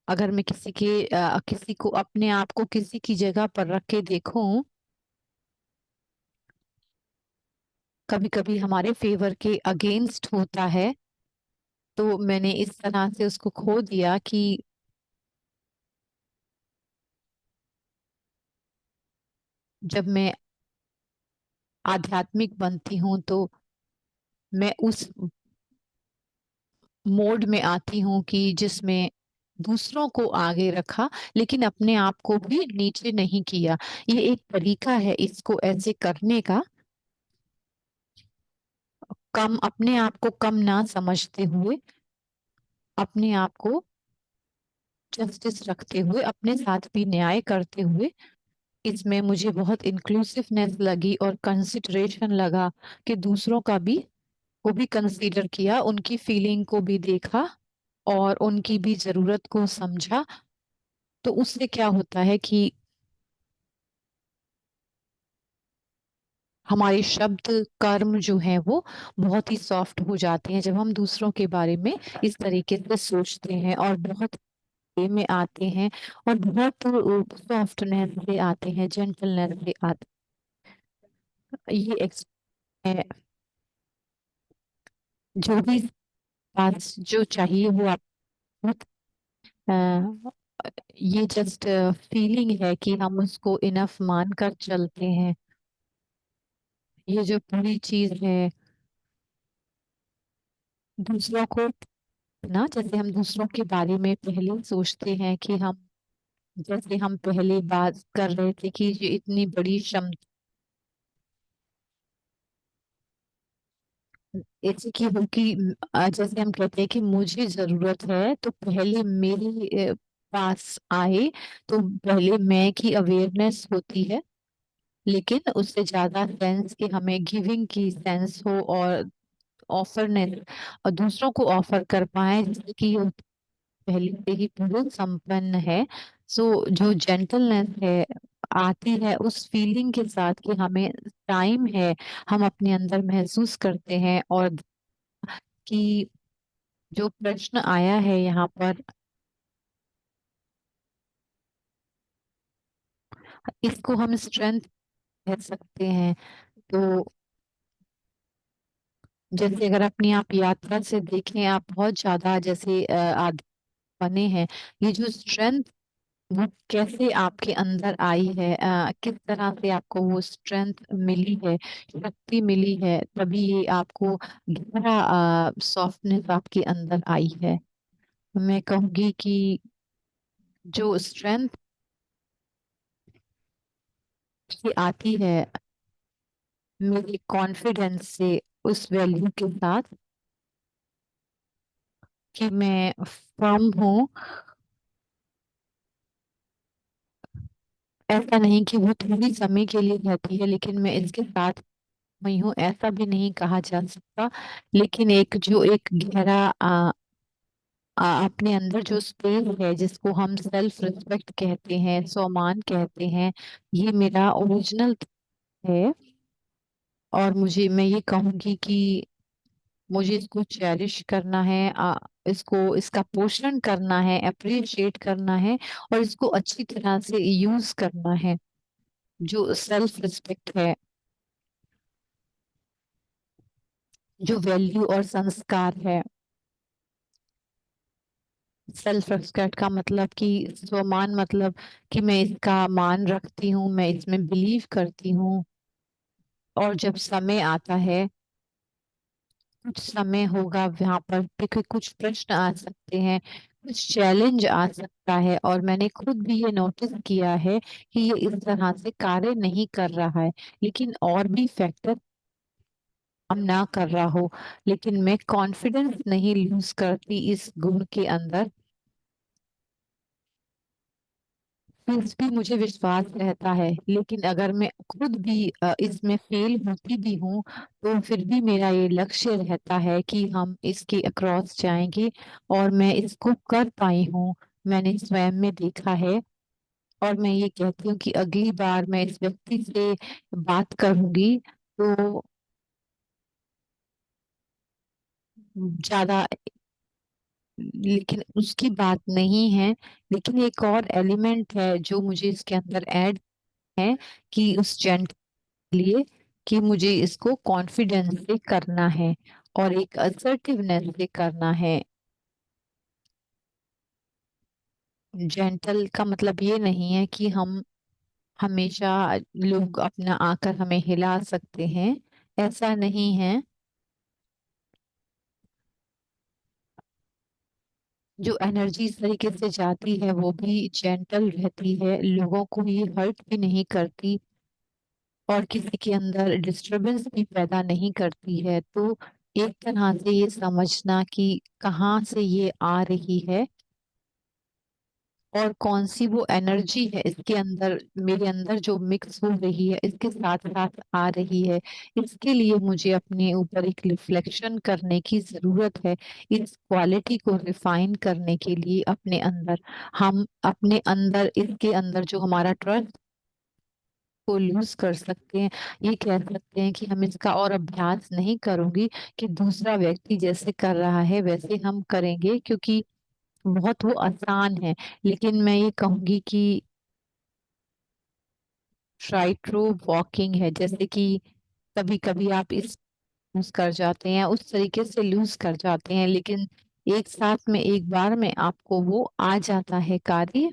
अगर मैं किसी को, अपने आप को किसी की जगह पर रख के देखूं, कभी कभी हमारे फेवर के अगेंस्ट होता है। तो मैंने इस तरह से उसको खो दिया कि जब मैं आध्यात्मिक बनती हूँ, तो मैं उस मोड में आती हूँ कि जिसमें दूसरों को आगे रखा, लेकिन अपने आप को भी नीचे नहीं किया। ये एक तरीका है इसको ऐसे करने का, कम अपने आप को कम ना समझते हुए, अपने आप को जस्टिस रखते हुए, अपने साथ भी न्याय करते हुए। इसमें मुझे बहुत इंक्लूसिवनेस लगी और कंसिडरेशन लगा, कि दूसरों का भी को भी कंसीडर किया, उनकी फीलिंग को भी देखा, और उनकी भी जरूरत को समझा। तो उससे क्या होता है कि हमारे शब्द कर्म जो है वो बहुत ही सॉफ्ट हो जाते हैं, जब हम दूसरों के बारे में इस तरीके से सोचते हैं, और बहुत वे में आते हैं, और बहुत सॉफ्टनेस से आते हैं, जेंटलनेस से आते हैं। ये है, जो भी बात जो चाहिए वो आप, अ, ये जस्ट फीलिंग है कि हम उसको इनफ मान कर चलते हैं। ये जो पूरी चीज है, दूसरों को ना, जैसे हम दूसरों के बारे में पहले सोचते हैं कि हम, जैसे हम पहले बात कर रहे थे कि ये इतनी बड़ी क्षमता, ऐसे की हो कि जैसे हम कहते हैं कि मुझे जरूरत है, तो पहले मेरे पास आए, तो पहले मैं की अवेयरनेस होती है। लेकिन उससे ज्यादा सेंस कि हमें गिविंग की सेंस हो, और ऑफरनेस, और दूसरों को ऑफर कर पाए, जैसे कि वो पहले से ही पूर्ण संपन्न है। सो जो जेंटलनेस है, आती है उस फीलिंग के साथ कि हमें टाइम है, हम अपने अंदर महसूस करते हैं, और कि जो प्रश्न आया है यहाँ पर, इसको हम स्ट्रेंथ कह सकते हैं। तो जैसे अगर अपनी आप यात्रा से देखें, आप बहुत ज्यादा जैसे आगे बने हैं, ये जो स्ट्रेंथ वो कैसे आपके अंदर आई है, किस तरह से आपको वो स्ट्रेंथ मिली है, शक्ति मिली है, तभी ये आपको गहरा सॉफ्टनेस आपके अंदर आई है। मैं कहूंगी कि जो स्ट्रेंथ से आती है मेरे कॉन्फिडेंस से, उस वैल्यू के साथ कि मैं फर्म हूँ। ऐसा नहीं कि वो थोड़ी समय के लिए रहती है, लेकिन मैं इसके साथ हुई हूँ, ऐसा भी नहीं कहा जा सकता। लेकिन एक जो एक गहरा अपने अंदर जो स्पेस है, जिसको हम सेल्फ रिस्पेक्ट कहते हैं, सम्मान कहते हैं, ये मेरा ओरिजिनल है। और मुझे, मैं ये कहूंगी कि मुझे इसको चेरिश करना है, इसको, इसका पोषण करना है, अप्रिशिएट करना है, और इसको अच्छी तरह से यूज करना है। जो सेल्फ रिस्पेक्ट है, जो वैल्यू और संस्कार है। सेल्फ रिस्पेक्ट का मतलब कि स्वमान, मतलब कि मैं इसका मान रखती हूँ, मैं इसमें बिलीव करती हूँ। और जब समय आता है, कुछ समय होगा वहां पर, देखिए कुछ प्रश्न आ सकते हैं, कुछ चैलेंज आ सकता है, और मैंने खुद भी ये नोटिस किया है कि ये इस तरह से कार्य नहीं कर रहा है, लेकिन और भी फैक्टर हम ना कर रहा हो, लेकिन मैं कॉन्फिडेंस नहीं लूज करती इस गुण के अंदर। फिर भी मुझे विश्वास रहता है, लेकिन अगर मैं खुद भी इसमें फेल होती भी हूँ, तो फिर भी मेरा ये लक्ष्य रहता है कि हम इसके अक्रॉस जाएंगे, और मैं इसको कर पाई हूँ। मैंने स्वयं में देखा है। और मैं ये कहती हूँ कि अगली बार मैं इस व्यक्ति से बात करूंगी, तो ज्यादा, लेकिन उसकी बात नहीं है, लेकिन एक और एलिमेंट है जो मुझे इसके अंदर ऐड है, कि उस जेंट लिए, कि मुझे इसको कॉन्फिडेंस से करना है, और एक असर्टिवनेस से करना है। जेंटल का मतलब ये नहीं है कि हम हमेशा, लोग अपना आकर हमें हिला सकते हैं, ऐसा नहीं है। जो एनर्जी इस तरीके से जाती है वो भी जेंटल रहती है, लोगों को ये हर्ट भी नहीं करती, और किसी के अंदर डिस्टरबेंस भी पैदा नहीं करती है। तो एक तरह से ये समझना कि कहाँ से ये आ रही है, और कौन सी वो एनर्जी है इसके अंदर, मेरे अंदर जो मिक्स हो रही है, इसके साथ साथ आ रही है, इसके लिए मुझे अपने ऊपर एक रिफ्लेक्शन करने की जरूरत है। इस क्वालिटी को रिफाइन करने के लिए अपने अंदर, हम अपने अंदर, इसके अंदर जो हमारा ट्रस्ट को लूज कर सकते हैं। ये कह सकते हैं कि हम इसका और अभ्यास नहीं करूंगी, कि दूसरा व्यक्ति जैसे कर रहा है वैसे हम करेंगे, क्योंकि बहुत वो आसान है। लेकिन मैं ये कहूंगी कि ट्राइट्रो वॉकिंग है, जैसे कि कभी कभी आप इस लूज कर जाते हैं, उस तरीके से लूज कर जाते हैं, लेकिन एक साथ में, एक बार में आपको वो आ जाता है कार्य।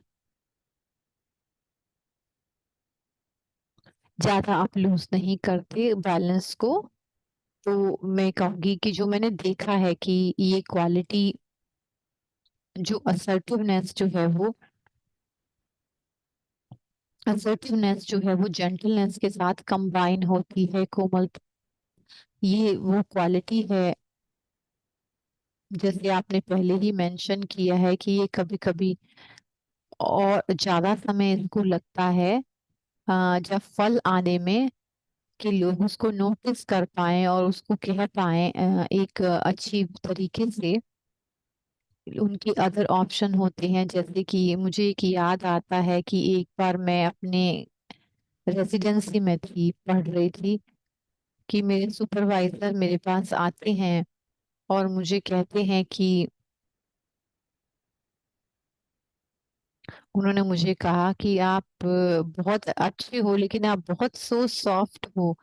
ज्यादा आप लूज नहीं करते बैलेंस को। तो मैं कहूंगी कि जो मैंने देखा है कि ये क्वालिटी, जो असर्टिवनेस जो है वो, असर्टिवनेस जो है वो जेंटलनेस के साथ कंबाइन होती है, कोमल, ये वो क्वालिटी है। जैसे आपने पहले ही मेंशन किया है कि ये कभी कभी और ज्यादा समय इसको लगता है जब फल आने में, कि लोग उसको नोटिस कर पाए और उसको कह पाए एक अच्छी तरीके से। उनके अदर ऑप्शन होते हैं, जैसे कि मुझे एक याद आता है कि एक बार मैं अपने रेजिडेंसी में थी, पढ़ रही थी, कि मेरे सुपरवाइजर मेरे पास आते हैं, और मुझे कहते हैं कि उन्होंने मुझे कहा कि आप बहुत अच्छे हो, लेकिन आप बहुत सो सॉफ्ट हो।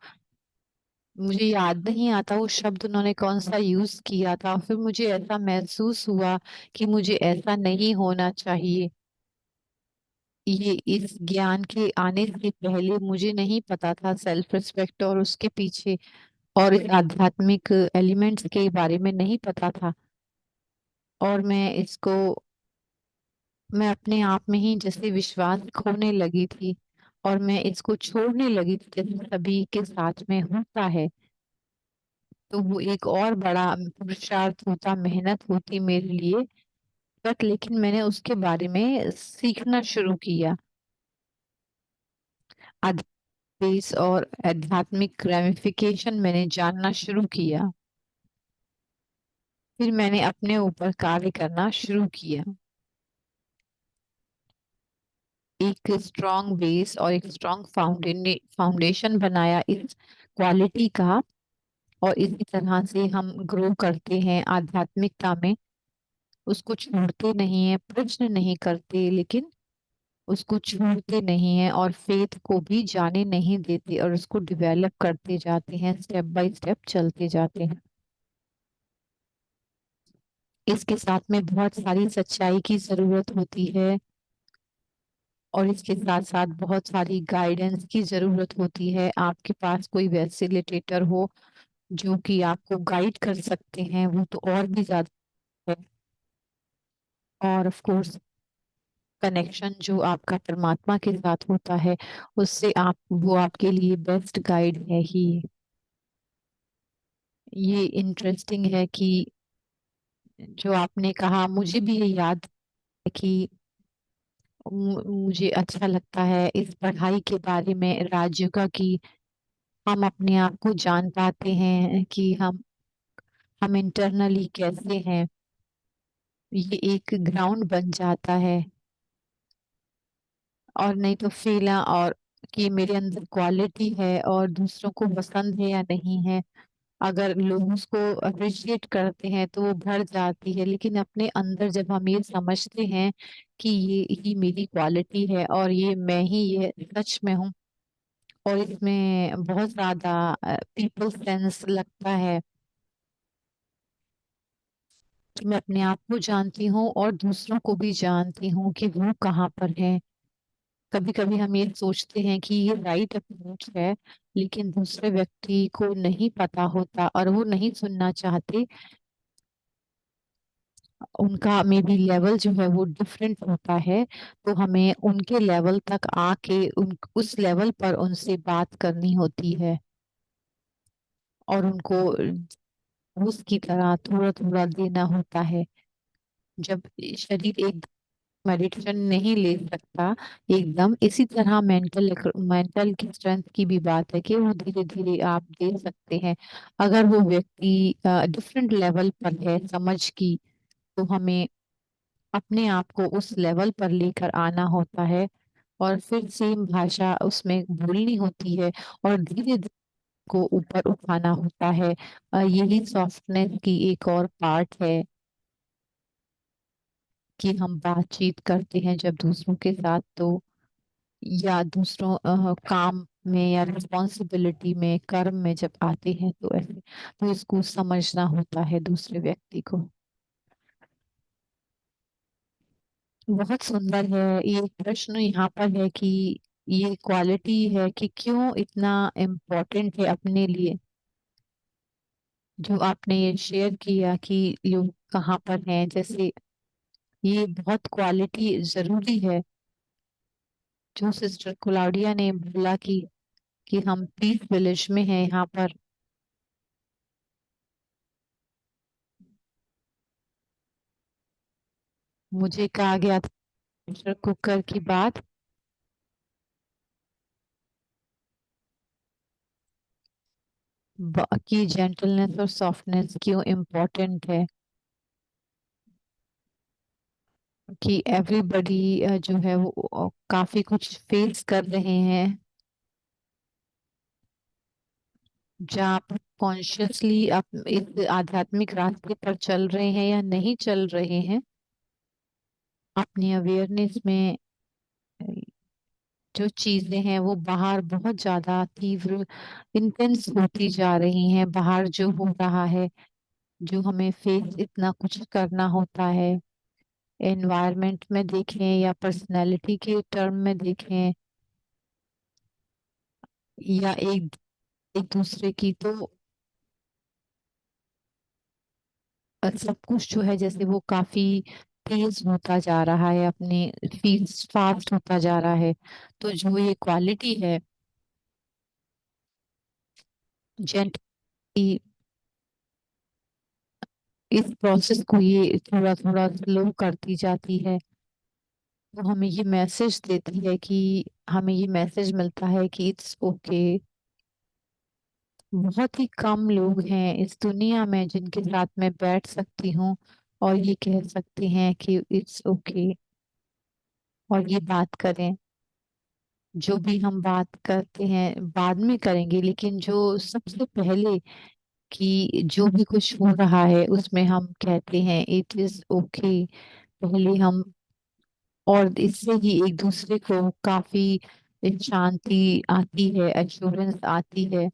मुझे याद नहीं आता वो शब्द उन्होंने कौन सा यूज किया था। फिर मुझे ऐसा महसूस हुआ कि मुझे ऐसा नहीं होना चाहिए। ये इस ज्ञान के आने से पहले मुझे नहीं पता था सेल्फ रिस्पेक्ट और उसके पीछे और इस आध्यात्मिक एलिमेंट्स के बारे में नहीं पता था। और मैं अपने आप में ही जैसे विश्वास खोने लगी थी, और मैं इसको छोड़ने लगी थी जैसे सभी के साथ में होता है। तो वो एक और बड़ा पुरुषार्थ होता, मेहनत होती मेरे लिए। बट लेकिन मैंने उसके बारे में सीखना शुरू किया, अध्यात्म और आध्यात्मिक रेमिफिकेशन मैंने जानना शुरू किया। फिर मैंने अपने ऊपर कार्य करना शुरू किया, एक स्ट्रॉन्ग बेस और एक स्ट्रॉन्ग फाउंडेशन बनाया इस क्वालिटी का। और इसी तरह से हम ग्रो करते हैं आध्यात्मिकता में। उसको छोड़ते नहीं है, प्रश्न नहीं करते, लेकिन उसको छोड़ते नहीं है और फेथ को भी जाने नहीं देते, और उसको डेवलप करते जाते हैं, स्टेप बाय स्टेप चलते जाते हैं। इसके साथ में बहुत सारी सच्चाई की जरूरत होती है, और इसके साथ साथ बहुत सारी गाइडेंस की जरूरत होती है। आपके पास कोई फैसिलिटेटर हो जो कि आपको गाइड कर सकते हैं, वो तो और भी ज्यादा है। और ऑफ कोर्स कनेक्शन जो आपका परमात्मा के साथ होता है, उससे आप वो आपके लिए बेस्ट गाइड है ही। ये इंटरेस्टिंग है कि जो आपने कहा, मुझे भी ये याद है कि मुझे अच्छा लगता है इस पढ़ाई के बारे में राज्य का, कि हम अपने आप को जान पाते हैं कि हम इंटरनली कैसे हैं। ये एक ग्राउंड बन जाता है। और नहीं तो फीला और कि मेरे अंदर क्वालिटी है और दूसरों को पसंद है या नहीं है। अगर लोग उसको अप्रिशिएट करते हैं तो वो बढ़ जाती है, लेकिन अपने अंदर जब हम ये समझते हैं कि ये ही मेरी क्वालिटी है और ये मैं ही ये सच में हूँ, और इसमें बहुत ज्यादा पीपल सेंस लगता है कि मैं अपने आप को जानती हूँ और दूसरों को भी जानती हूँ कि वो कहाँ पर है। कभी कभी हम ये सोचते हैं कि ये राइट अप्रोच है, लेकिन दूसरे व्यक्ति को नहीं पता होता और वो नहीं सुनना चाहते। उनका मे बी लेवल जो है वो डिफरेंट होता है। तो हमें उनके लेवल तक आके उस लेवल पर उनसे बात करनी होती है, और उनको उसकी तरह थोड़ा थोड़ा देना होता है। जब शरीर एक मेडिटेशन नहीं ले सकता एकदम, इसी तरह मेंटल की स्ट्रेंथ की भी बात है कि वो धीरे धीरे आप दे सकते हैं। अगर वो व्यक्ति डिफरेंट लेवल पर है समझ की, तो हमें अपने आप को उस लेवल पर लेकर आना होता है, और फिर सेम भाषा उसमें बोलनी होती है, और धीरे धीरे को ऊपर उठाना होता है। यही सॉफ्टनेस की एक और पार्ट है, कि हम बातचीत करते हैं जब दूसरों के साथ, तो या दूसरों काम में या रिस्पॉन्सिबिलिटी में, कर्म में जब आते हैं, तो ऐसे तो इसको समझना होता है दूसरे व्यक्ति को। बहुत सुंदर है। ये प्रश्न यहाँ पर है कि ये क्वालिटी है कि क्यों इतना इम्पोर्टेंट है अपने लिए। जो आपने ये शेयर किया कि लोग कहाँ पर हैं, जैसे ये बहुत क्वालिटी जरूरी है। जो सिस्टर क्लाउडिया ने बोला कि हम पीस विलेज में हैं यहाँ पर। मुझे कहा गया था प्रेशर कुकर की बात, कि जेंटलनेस और सॉफ्टनेस क्यों इम्पोर्टेंट है। कि एवरीबडी जो है वो काफी कुछ फेस कर रहे हैं, जहाँ कॉन्शियसली आप इस आध्यात्मिक रास्ते पर चल रहे हैं या नहीं चल रहे हैं। अपनी अवेयरनेस में जो चीजें हैं वो बाहर बहुत ज्यादा तीव्र इंटेंस होती जा रही हैं, बाहर जो हो रहा है, जो हमें फेस इतना कुछ करना होता है, एनवायरनमेंट में देखें या पर्सनैलिटी के टर्म में देखें या एक एक दूसरे की, तो सब कुछ जो है जैसे वो काफी तेज होता जा रहा है, अपने फील्ड फास्ट होता जा रहा है। तो जो ये क्वालिटी है जेंट की, इस प्रोसेस को ये थोड़ा थोड़ा स्लो करती जाती है। तो हमें ये मैसेज देती है कि हमें ये मैसेज मिलता है कि इट्स ओके। बहुत ही कम लोग हैं इस दुनिया में जिनके साथ मैं बैठ सकती हूँ और ये कह सकते हैं कि इट्स ओके, और ये बात करें। जो भी हम बात करते हैं बाद में करेंगे, लेकिन जो सबसे पहले कि जो भी कुछ हो रहा है उसमें हम कहते हैं इट इज ओके, पहले हम। और इससे ही एक दूसरे को काफी शांति आती है, एश्योरेंस आती है,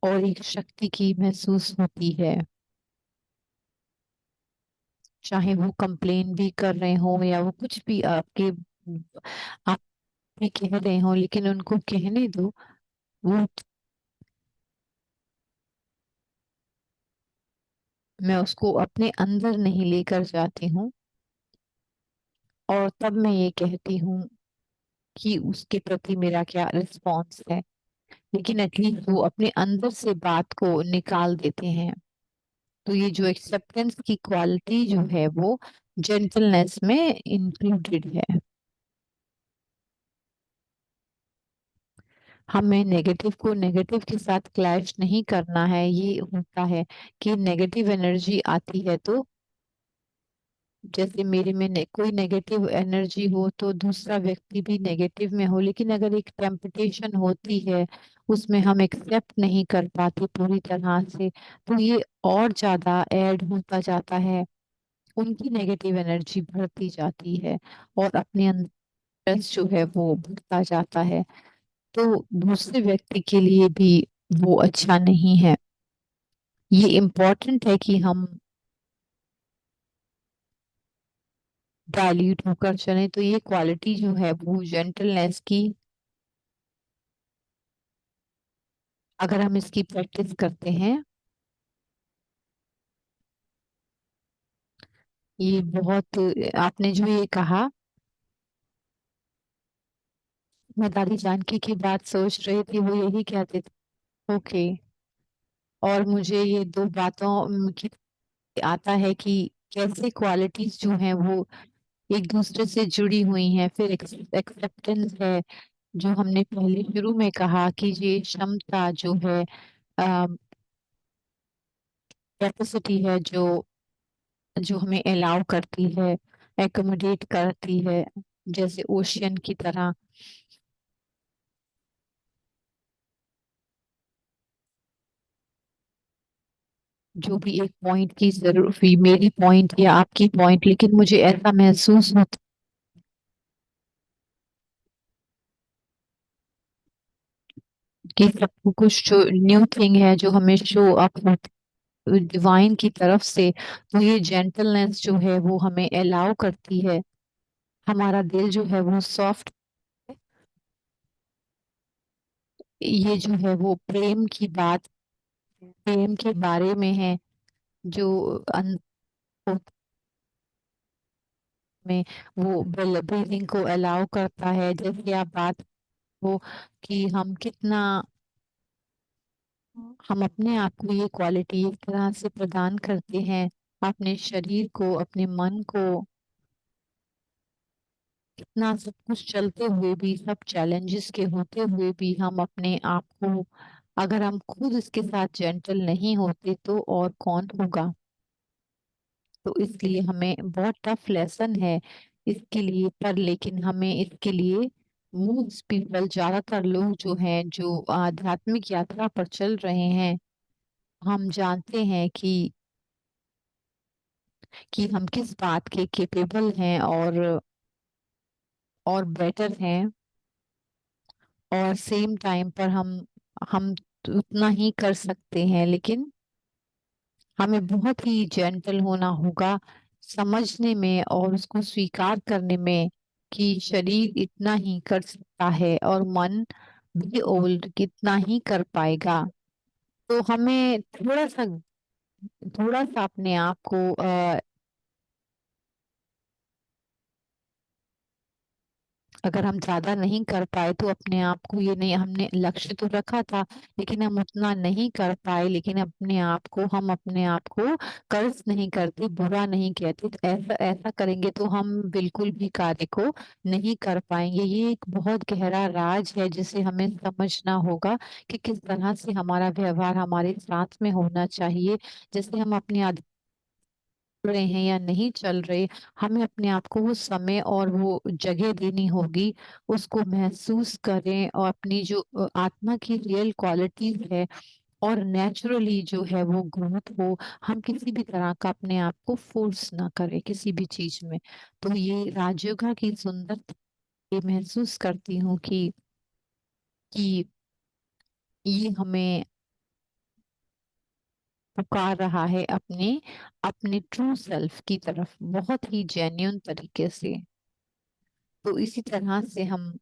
और एक शक्ति की महसूस होती है। चाहे वो कंप्लेन भी कर रहे हो या वो कुछ भी आप भी कह रहे हो, लेकिन उनको कहने दो। वो मैं उसको अपने अंदर नहीं लेकर जाती हूँ, और तब मैं ये कहती हूँ कि उसके प्रति मेरा क्या रिस्पॉन्स है। लेकिन एटलीस्ट वो अपने अंदर से बात को निकाल देते हैं। तो ये जो एक्सेप्टेंस की क्वालिटी जो है वो जेंटलनेस में इंक्लूडेड है। हमें नेगेटिव को नेगेटिव के साथ क्लैश नहीं करना है। ये होता है कि नेगेटिव एनर्जी आती है, तो जैसे मेरे में कोई नेगेटिव एनर्जी हो तो दूसरा व्यक्ति भी नेगेटिव में हो, लेकिन अगर एक टेम्पटेशन होती है उसमें हम एक्सेप्ट नहीं कर पाते पूरी तरह से, तो ये और ज्यादा ऐड होता जाता है, उनकी नेगेटिव एनर्जी बढ़ती जाती है, और अपने अंदर स्ट्रेस जो है वो बढ़ता जाता है। तो दूसरे व्यक्ति के लिए भी वो अच्छा नहीं है। ये इम्पोर्टेंट है कि हम डाइल्यूट होकर चलें। तो ये क्वालिटी जो है वो जेंटलनेस की, अगर हम इसकी प्रैक्टिस करते हैं, ये बहुत, आपने जो ये कहा, मैं दादी जानकी की बात सोच रही थी, वो यही कहते थे ओके। और मुझे ये दो बातों की आता है कि कैसे क्वालिटीज जो हैं वो एक दूसरे से जुड़ी हुई हैं। फिर एक्सेप्टेंस है, जो हमने पहले शुरू में कहा कि ये क्षमता जो है, कैपेसिटी है, जो जो हमें अलाउ करती है, एकोमोडेट करती है, जैसे ओशियन की तरह। जो भी एक पॉइंट की जरूरत हुई, मेरी पॉइंट या आपकी पॉइंट, लेकिन मुझे ऐसा महसूस होता कि सब कुछ जो न्यू थिंग है जो हमें शो अप डिवाइन की तरफ से, तो ये जेंटलनेस जो है वो हमें अलाउ करती है। हमारा दिल जो है वो सॉफ्ट, ये जो है वो प्रेम की बात, प्रेम के बारे में है, जो अंदर में वो ब्रीदिंग को अलाउ करता है। जैसे आप बात हो कि हम कितना, हम अपने आप को ये क्वालिटी एक तरह से प्रदान करते हैं, अपने शरीर को, अपने मन को, इतना सब कुछ चलते हुए भी, सब चैलेंजेस के होते हुए भी हम अपने आप को, अगर हम खुद इसके साथ जेंटल नहीं होते तो और कौन होगा। तो इसलिए हमें बहुत टफ लेसन है इसके लिए, पर लेकिन हमें इसके लिए, मोस्ट पीपल, ज्यादातर लोग जो हैं जो आध्यात्मिक यात्रा पर चल रहे हैं, हम जानते हैं कि हम किस बात के केपेबल हैं और बेटर हैं, और सेम टाइम पर हम उतना ही कर सकते हैं, लेकिन हमें बहुत ही जेंटल होना होगा समझने में और उसको स्वीकार करने में कि शरीर इतना ही कर सकता है और मन भी ओल्ड कितना ही कर पाएगा। तो हमें थोड़ा सा अपने आप को अगर हम ज्यादा नहीं कर पाए तो अपने आप को ये नहीं, हमने लक्ष्य तो रखा था लेकिन हम उतना नहीं कर पाए, लेकिन हम अपने आप को कर्ज नहीं करते, बुरा नहीं कहते। तो ऐसा ऐसा करेंगे तो हम बिल्कुल भी कार्य को नहीं कर पाएंगे। ये एक बहुत गहरा राज है जिसे हमें समझना होगा कि किस तरह से हमारा व्यवहार हमारे साथ में होना चाहिए। जैसे हम अपनी रहे हैं या नहीं चल रहे, हमें अपने आप को वो समय और वो जगह देनी होगी, उसको महसूस करें और अपनी जो आत्मा की रियल क्वालिटीज है और नेचुरली जो है वो ग्रोथ हो। हम किसी भी तरह का अपने आप को फोर्स ना करें किसी भी चीज में। तो ये राजयोगा की सुंदरता ये महसूस करती हूँ कि ये हमें पुकार रहा है अपने अपने ट्रू सेल्फ की तरफ बहुत ही जेन्यून तरीके से। तो इसी तरह से हम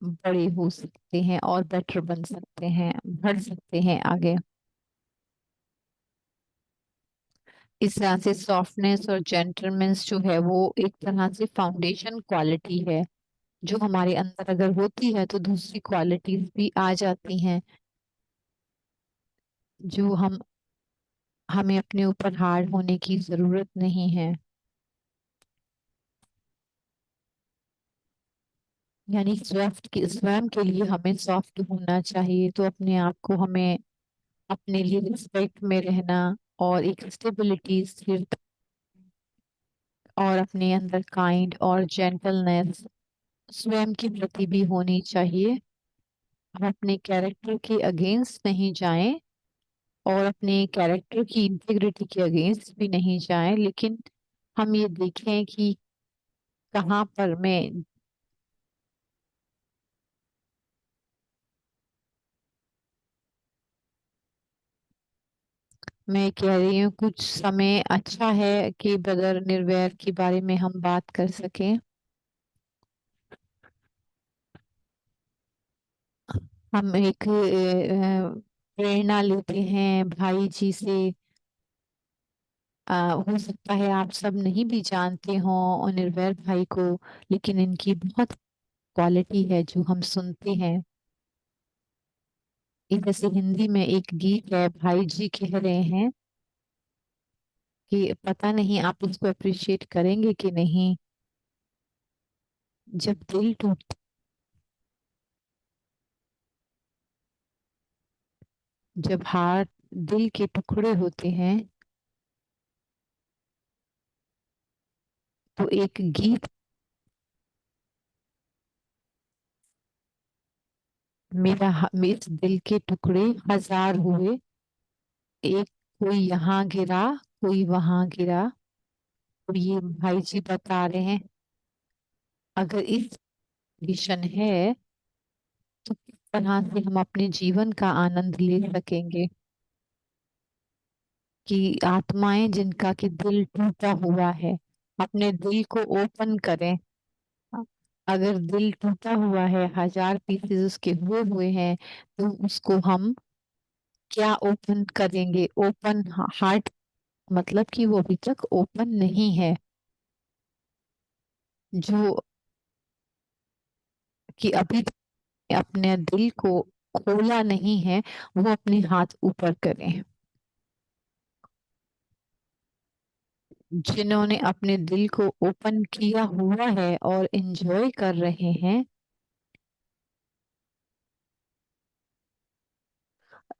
बड़े हो सकते हैं और बेटर बन सकते हैं, बढ़ सकते हैं आगे। इस तरह से सॉफ्टनेस और जेंटलनेस जो है वो एक तरह से फाउंडेशन क्वालिटी है, जो हमारे अंदर अगर होती है तो दूसरी क्वालिटीज भी आ जाती हैं, जो हमें अपने ऊपर हार्ड होने की जरूरत नहीं है। यानी स्वयं के लिए हमें सॉफ्ट होना चाहिए, तो अपने आप को हमें अपने लिए रिस्पेक्ट में रहना और एक स्टेबिलिटी स्थिरता और अपने अंदर काइंड और जेंटलनेस स्वयं के प्रति भी होनी चाहिए। हम अपने कैरेक्टर के अगेंस्ट नहीं जाएं और अपने कैरेक्टर की इंटीग्रिटी के अगेंस्ट भी नहीं जाएं, लेकिन हम ये देखें कि कहाँ पर मैं कह रही हूँ कुछ समय अच्छा है कि ब्रदर निर्वैर के बारे में हम बात कर सकें। हम एक प्रेरणा लेते हैं भाई जी से। हो सकता है आप सब नहीं भी जानते हो निर्वैर भाई को, लेकिन इनकी बहुत क्वालिटी है जो हम सुनते हैं। जैसे हिंदी में एक गीत है, भाई जी कह रहे हैं कि पता नहीं आप इसको अप्रिशिएट करेंगे कि नहीं। जब दिल टूट जब हार्ट दिल के टुकड़े होते हैं तो एक गीत, इस दिल के टुकड़े हजार हुए, एक कोई यहाँ गिरा कोई वहां गिरा। और ये भाई जी बता रहे हैं अगर इस कंडीशन है तो किस तरह से हम अपने जीवन का आनंद ले सकेंगे। कि आत्माएं जिनका कि दिल टूटा हुआ है अपने दिल को ओपन करें। अगर दिल टूटा हुआ है, हजार पीसेस उसके हुए हुए हैं, तो उसको हम क्या ओपन करेंगे? ओपन हार्ट मतलब कि वो अभी तक ओपन नहीं है, जो कि अभी तक अपने दिल को खोला नहीं है, वो अपने हाथ ऊपर करें। जिन्होंने अपने दिल को ओपन किया हुआ है और एंजॉय कर रहे हैं,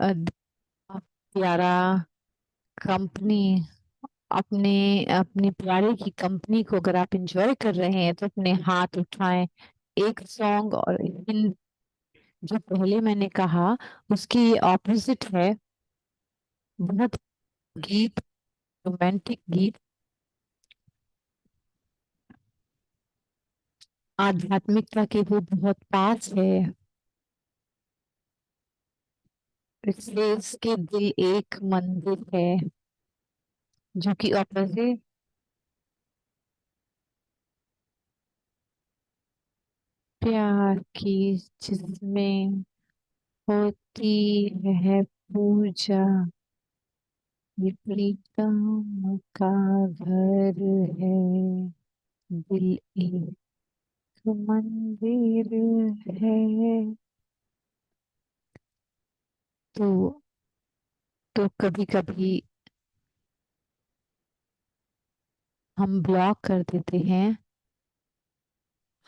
अ, प्यारा कंपनी, अपने अपने प्यारे की कंपनी को अगर आप एंजॉय कर रहे हैं तो अपने हाथ उठाएं। एक सॉन्ग और जो पहले मैंने कहा उसकी ऑपोजिट है। बहुत गीत, रोमांटिक गीत, आध्यात्मिकता के वो बहुत पास है। इसलिए इसके दिल एक मंदिर है, जो कि ऑपोजिट प्यार की, जिसमें होती है पूजा, ये प्रीतम का घर है, दिल एक मंदिर है। तो कभी कभी हम ब्लॉक कर देते हैं,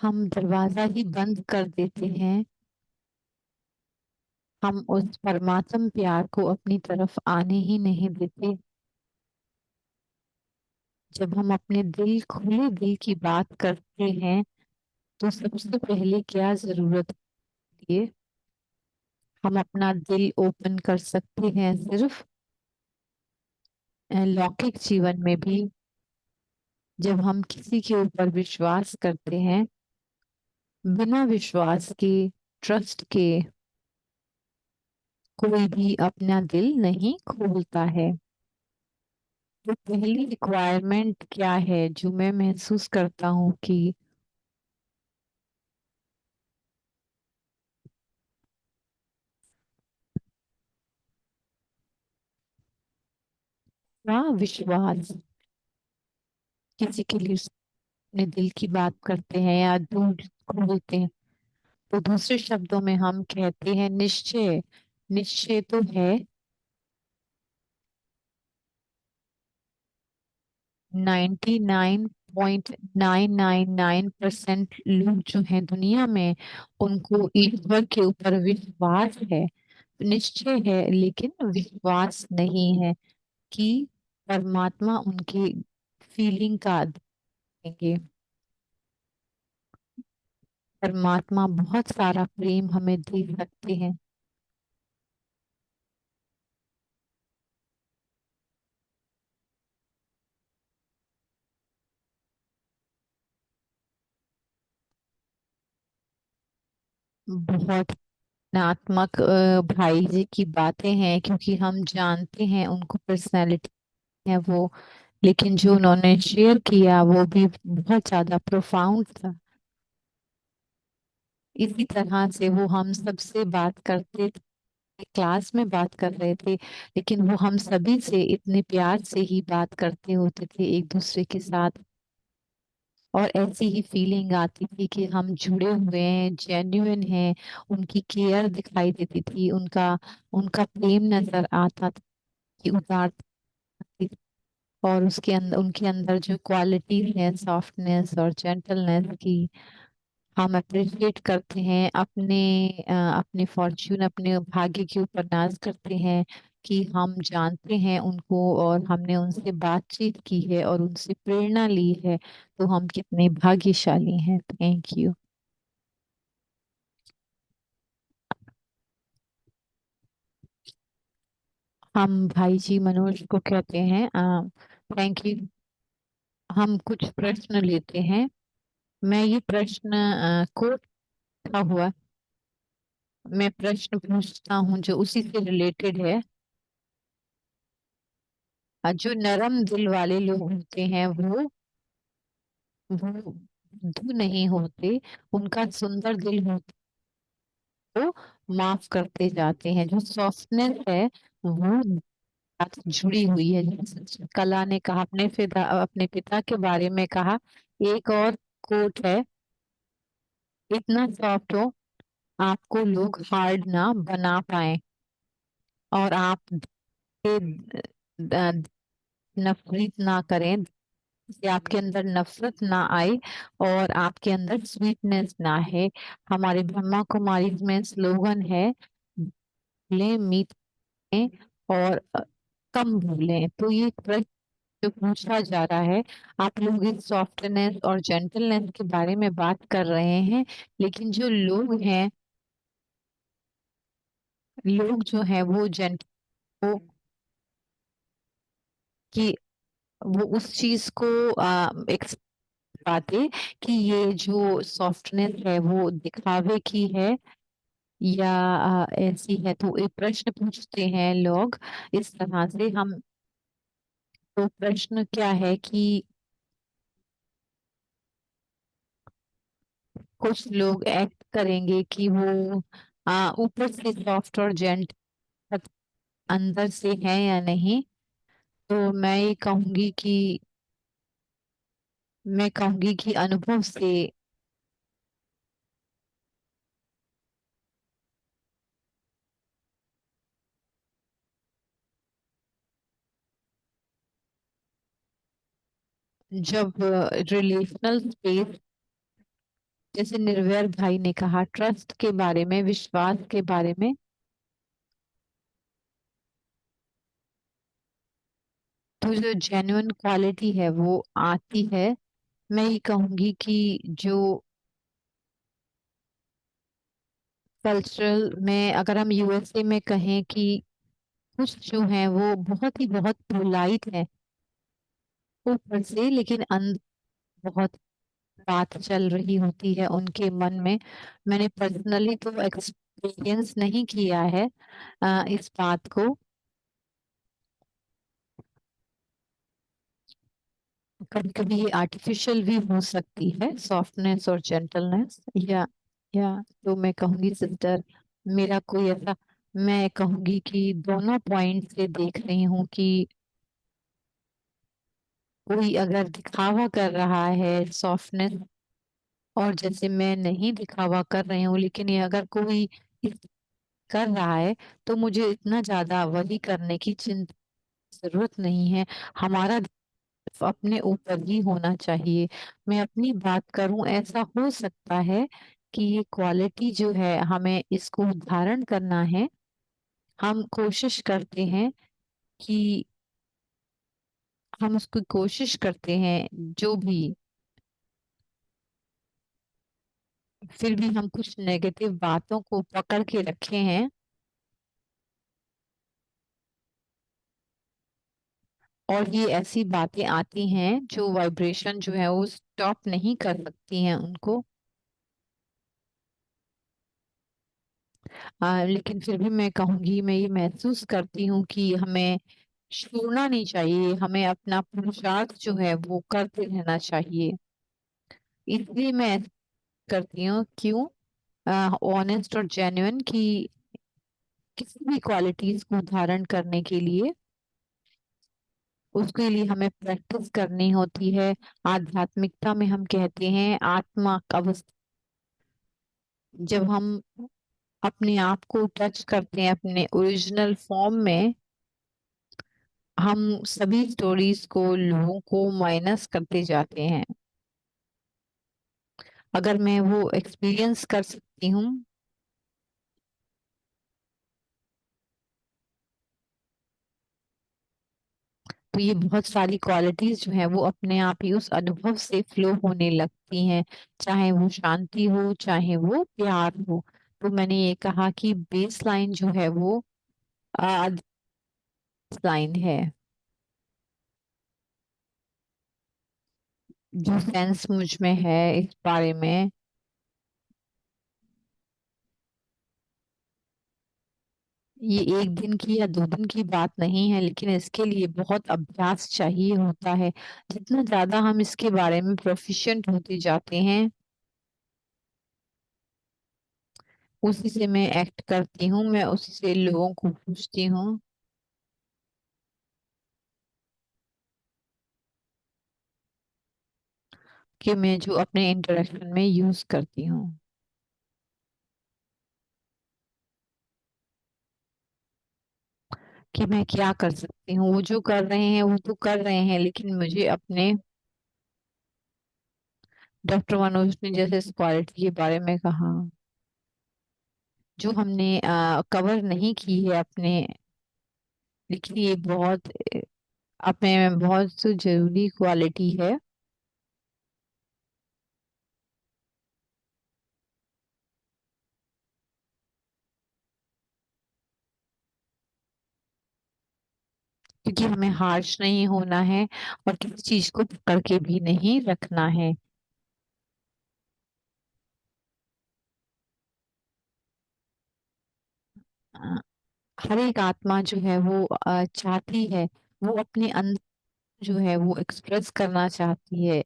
हम दरवाजा ही बंद कर देते हैं, हम उस परमात्म प्यार को अपनी तरफ आने ही नहीं देते। जब हम अपने दिल, खुले दिल की बात करते हैं, तो सबसे पहले क्या जरूरत है? हम अपना दिल ओपन कर सकते हैं सिर्फ लौकिक जीवन में भी। जब हम किसी के ऊपर विश्वास करते हैं, बिना विश्वास के, ट्रस्ट के, कोई भी अपना दिल नहीं खोलता है। तो पहली रिक्वायरमेंट क्या है जो मैं महसूस करता हूँ कि विश्वास। किसी के लिए अपने दिल की बात करते हैं या दिल खोलते हैं, तो दूसरे शब्दों में हम कहते हैं निश्चय। निश्चय तो है। 99.999% लोग जो हैं दुनिया में, उनको ईश्वर के ऊपर विश्वास है, निश्चय है, लेकिन विश्वास नहीं है कि परमात्मा उनकी फीलिंग का देंगे। परमात्मा बहुत सारा प्रेम हमें दे सकते हैं। बहुत रचनात्मक भाई जी की बातें हैं, क्योंकि हम जानते हैं उनको पर्सनैलिटी है वो, लेकिन जो उन्होंने शेयर किया वो भी बहुत ज्यादा प्रोफाउंड था। इसी तरह से वो हम सबसे बात करते थे, क्लास में बात कर रहे थे, लेकिन वो हम सभी से इतने प्यार से ही बात करते होते थे एक दूसरे के साथ। और ऐसी ही फीलिंग आती थी कि हम जुड़े हुए हैं, जेन्युइन हैं। उनकी केयर दिखाई देती थी, उनका उनका प्रेम नजर आता था कि उतार थी। और उसके अंदर, उनके अंदर जो क्वालिटी है सॉफ्टनेस और जेंटलनेस की, हम अप्रिशिएट करते हैं। अपने फॉर्च्यून, अपने भाग्य के ऊपर नाज करते हैं कि हम जानते हैं उनको और हमने उनसे बातचीत की है और उनसे प्रेरणा ली है। तो हम कितने भाग्यशाली हैं। Thank you. हम भाई जी मनोज को कहते हैं। Thank you. हम कुछ प्रश्न लेते हैं। मैं ये प्रश्न कोट लिखा हुआ, मैं प्रश्न पूछता हूँ जो उसी से रिलेटेड है। जो नरम दिल वाले लोग होते हैं वो बुद्धू नहीं होते। उनका सुंदर दिल होता है, वो माफ करते जाते हैं। जो सॉफ्टनेस है वो बात जुड़ी हुई है। जैसे कला ने कहा, अपने पिता के बारे में कहा। एक और कोट है, इतना सॉफ्ट हो आपको लोग हार्ड ना बना पाए, और आप नफरत ना करें, कि आपके अंदर नफरत ना आए और आपके अंदर स्वीटनेस ना है। हमारे ब्रह्मा कुमारी में स्लोगन है, भूलें मीत में और कम भूलें। तो ये प्रश्न जो पूछा जा रहा है, आप लोग इस सॉफ्टनेस और जेंटलनेस के बारे में बात कर रहे हैं, लेकिन जो लोग हैं, लोग जो हैं वो जेंटल, कि वो उस चीज को पाते कि ये जो सॉफ्टनेस है वो दिखावे की है या ऐसी है। तो एक प्रश्न पूछते हैं लोग इस तरह से हम। तो प्रश्न क्या है कि कुछ लोग एक्ट करेंगे कि वो ऊपर से सॉफ्ट और जेंट अंदर से है या नहीं। तो मैं कहूंगी कि अनुभव से जब रिलेशनल स्पेस, जैसे निर्वैर भाई ने कहा, ट्रस्ट के बारे में, विश्वास के बारे में, तो जो जेन्युइन क्वालिटी है वो आती है। मैं ये कहूंगी कि जो कल्चरल में, अगर हम यूएसए में कहें कि कुछ जो है वो बहुत ही बहुत पोलाइट है ऊपर से, लेकिन अंदर बहुत बात चल रही होती है उनके मन में। मैंने पर्सनली तो एक्सपीरियंस नहीं किया है इस बात को। कभी कभी ये आर्टिफिशियल भी हो सकती है, सॉफ्टनेस और जेंटलनेस। या तो मैं कहूंगी सिस्टर, मेरा कोई ऐसा, मैं कहूंगी कि दोनों पॉइंट से देख रही हूँ कि कोई अगर दिखावा कर रहा है सॉफ्टनेस, और जैसे मैं नहीं दिखावा कर रही हूँ, लेकिन ये अगर कोई कर रहा है तो मुझे इतना ज्यादा वही करने की चिंता, जरूरत नहीं है। हमारा अपने ऊपर ही होना चाहिए। मैं अपनी बात करूं, ऐसा हो सकता है कि ये क्वालिटी जो है हमें इसको धारण करना है। हम कोशिश करते हैं कि हम उसकी कोशिश करते हैं जो भी, फिर भी हम कुछ नेगेटिव बातों को पकड़ के रखे हैं। और ये ऐसी बातें आती हैं जो वाइब्रेशन जो है वो स्टॉप नहीं कर सकती हैं उनको। लेकिन फिर भी मैं कहूंगी, मैं ये महसूस करती हूँ कि हमें छोड़ना नहीं चाहिए, हमें अपना पुरुषार्थ जो है वो करते रहना चाहिए। इसलिए मैं ऐसा करती हूँ, क्यों, ऑनेस्ट और जेन्युइन, कि किसी भी क्वालिटीज को धारण करने के लिए, उसके लिए हमें प्रैक्टिस करनी होती है। आध्यात्मिकता में हम कहते हैं आत्मा अवस्था, जब हम अपने आप को टच करते हैं अपने ओरिजिनल फॉर्म में, हम सभी स्टोरीज को, लोगों को माइनस करते जाते हैं। अगर मैं वो एक्सपीरियंस कर सकती हूँ, तो ये बहुत सारी क्वालिटीज जो है वो अपने आप ही उस अनुभव से फ्लो होने लगती हैं। चाहे वो शांति हो, चाहे वो प्यार हो। तो मैंने ये कहा कि बेस लाइन जो है वो लाइन है। जो सेंस मुझ में है इस बारे में, ये एक दिन की या दो दिन की बात नहीं है, लेकिन इसके लिए बहुत अभ्यास चाहिए होता है। जितना ज्यादा हम इसके बारे में प्रोफिशिएंट होते जाते हैं, उसी से मैं एक्ट करती हूँ, मैं उसी से लोगों को पूछती हूँ कि मैं जो अपने इंटरेक्शन में यूज करती हूँ। कि मैं क्या कर सकती हूँ, वो जो कर रहे हैं वो तो कर रहे हैं, लेकिन मुझे अपने, डॉक्टर मनोज ने जैसे इस क्वालिटी के बारे में कहा, जो हमने कवर नहीं की है अपने, लेकिन ये बहुत अपने में बहुत जरूरी क्वालिटी है। क्योंकि हमें हार्श नहीं होना है और किसी चीज को पकड़ के भी नहीं रखना है। अ, हर एक आत्मा जो है वो चाहती है, वो अपने अंदर जो है वो एक्सप्रेस करना चाहती है।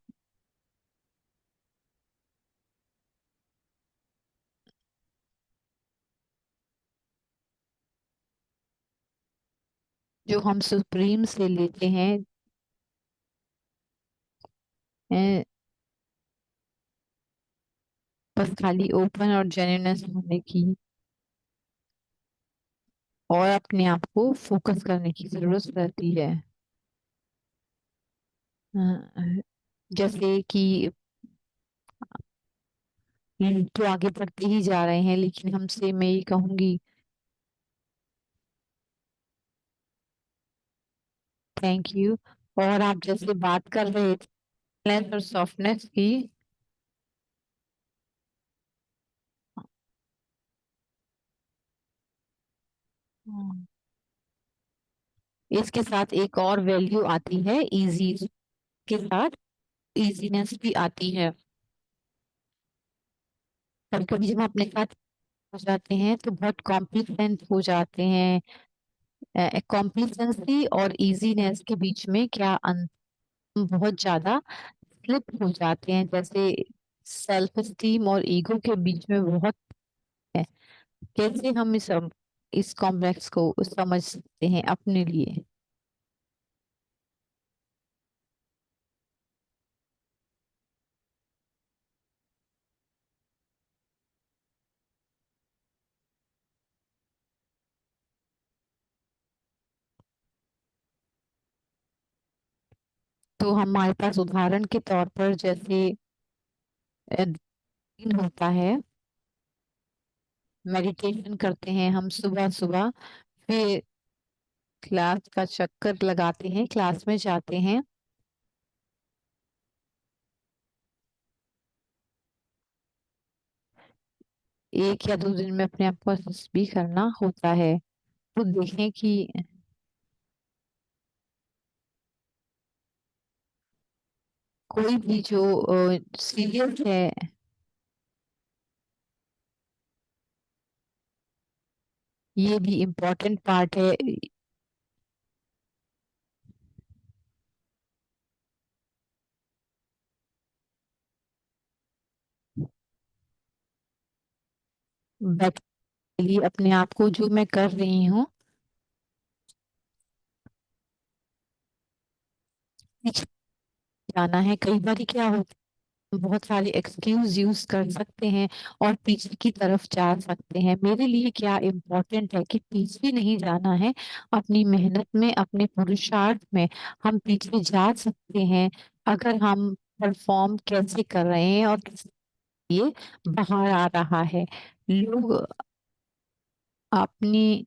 जो हम सुप्रीम से लेते हैं, अ, बस खाली ओपन और जेन्युइननेस होने की और अपने आप को फोकस करने की जरूरत रहती है। अ, जैसे कि तो आगे बढ़ते ही जा रहे हैं, लेकिन हमसे मैं ये कहूंगी, थैंक यू। और आप जैसे बात कर रहे थे और सॉफ्टनेस की, हम्म, इसके साथ एक और वैल्यू आती है इजी के साथ, इजीनेस भी आती है। कभी कभी जब हम अपने साथ हो जाते हैं तो बहुत कॉम्प्लिकेंट हो जाते हैं। कॉम्प्लिकेंसी और इजीनेस के बीच में क्या बहुत ज्यादा स्लिप हो जाते हैं, जैसे सेल्फ एस्टीम और ईगो के बीच में बहुत है। कैसे हम इस कॉम्प्लेक्स को समझ सकते हैं अपने लिए? तो हमारे पास उदाहरण के तौर पर जैसे दिन होता है, मेडिटेशन करते हैं हम सुबह सुबह, फिर क्लास का चक्कर लगाते हैं, क्लास में जाते हैं। एक या दो दिन में अपने आप को असेस भी करना होता है, तो देखें कि कोई भी जो सीरियस है, ये भी इम्पोर्टेंट पार्ट है। बैठ के लिए अपने आप को जो मैं कर रही हूँ, पीछे जाना है। कई बार क्या होता है, बहुत सारे एक्सक्यूज यूज कर सकते हैं और पीछे की तरफ जा सकते हैं। मेरे लिए क्या इम्पोर्टेंट है कि पीछे नहीं जाना है, अपनी मेहनत में, अपने पुरुषार्थ में हम पीछे जा सकते हैं। अगर हम परफॉर्म कैसे कर रहे हैं और किस लिए बाहर आ रहा है, लोग अपनी,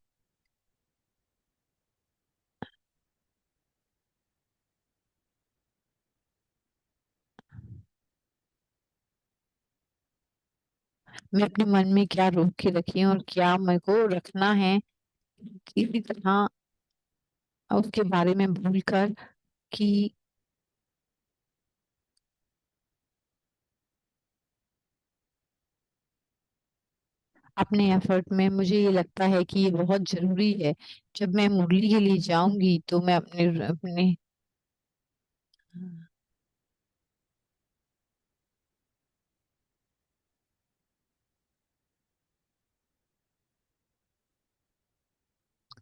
मैं अपने मन में क्या रोक के रखी हूँ और क्या मेरे को रखना है, इसी तरह उसके बारे में भूलकर कि अपने एफर्ट में, मुझे ये लगता है कि ये बहुत जरूरी है। जब मैं मुरली के लिए जाऊंगी तो मैं अपने अपने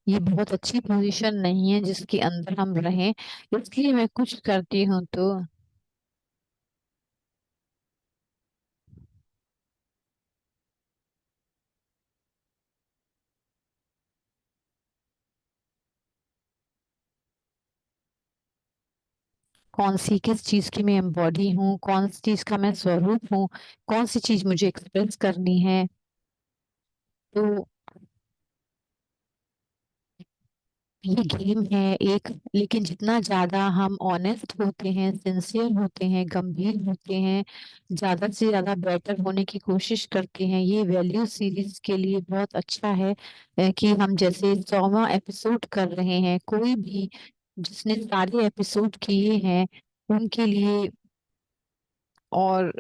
ये बहुत अच्छी पोजीशन नहीं है जिसके अंदर हम रहें, इसलिए मैं कुछ करती हूँ तो कौन सी किस चीज की मैं एम्बॉडी हूँ, कौन सी चीज का मैं स्वरूप हूँ, कौन सी चीज मुझे एक्सप्रेस करनी है। तो ये गेम है एक, लेकिन जितना ज्यादा हम ऑनेस्ट होते हैं, सिंसियर होते हैं, गंभीर होते हैं, ज्यादा से ज्यादा बेटर होने की कोशिश करते हैं, ये वैल्यू सीरीज के लिए बहुत अच्छा है। कि हम जैसे 100वां एपिसोड कर रहे हैं, कोई भी जिसने सारे एपिसोड किए हैं उनके लिए, और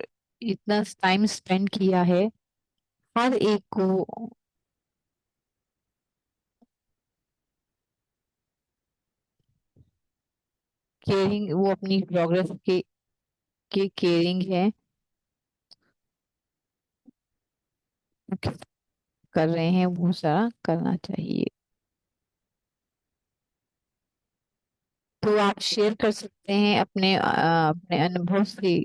इतना टाइम स्पेंड किया है हर एक को केयरिंग, वो अपनी प्रोग्रेस के केयरिंग है, कर रहे हैं, वो सारा करना चाहिए। तो आप शेयर कर सकते हैं अपने अपने अनुभव से।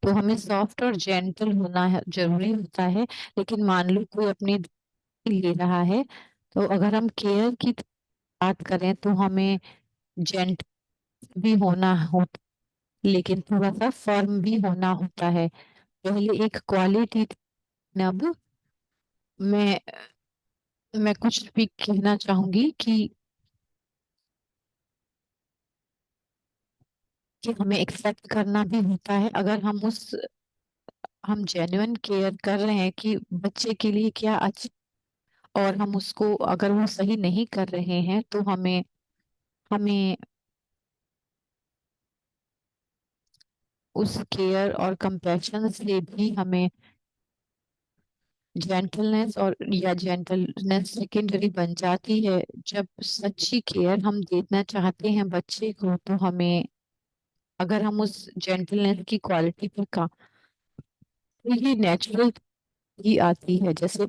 तो हमें सॉफ्ट और जेंटल होना है, जरूरी होता है। लेकिन मान लो कोई अपनी ले रहा है, तो अगर हम केयर की बात करें तो हमें जेंट भी होना होता, लेकिन थोड़ा सा फर्म भी होना होता है। पहले एक क्वालिटी थी। अब मैं मैं कुछ भी कहना चाहूंगी कि हमें एक्सेप्ट करना भी होता है। अगर हम जेन्युइन केयर कर रहे हैं कि बच्चे के लिए क्या अच्छा, और हम उसको अगर वो सही नहीं कर रहे हैं तो हमें हमें उस केयर और कंपैशन से भी हमें जेंटलनेस, और या जेंटलनेस सेकेंडरी बन जाती है। जब सच्ची केयर हम देना चाहते हैं बच्चे को, तो हमें, अगर हम उस जेंटलनेस की क्वालिटी पर काम, तो ये नेचुरल ही आती है। जैसे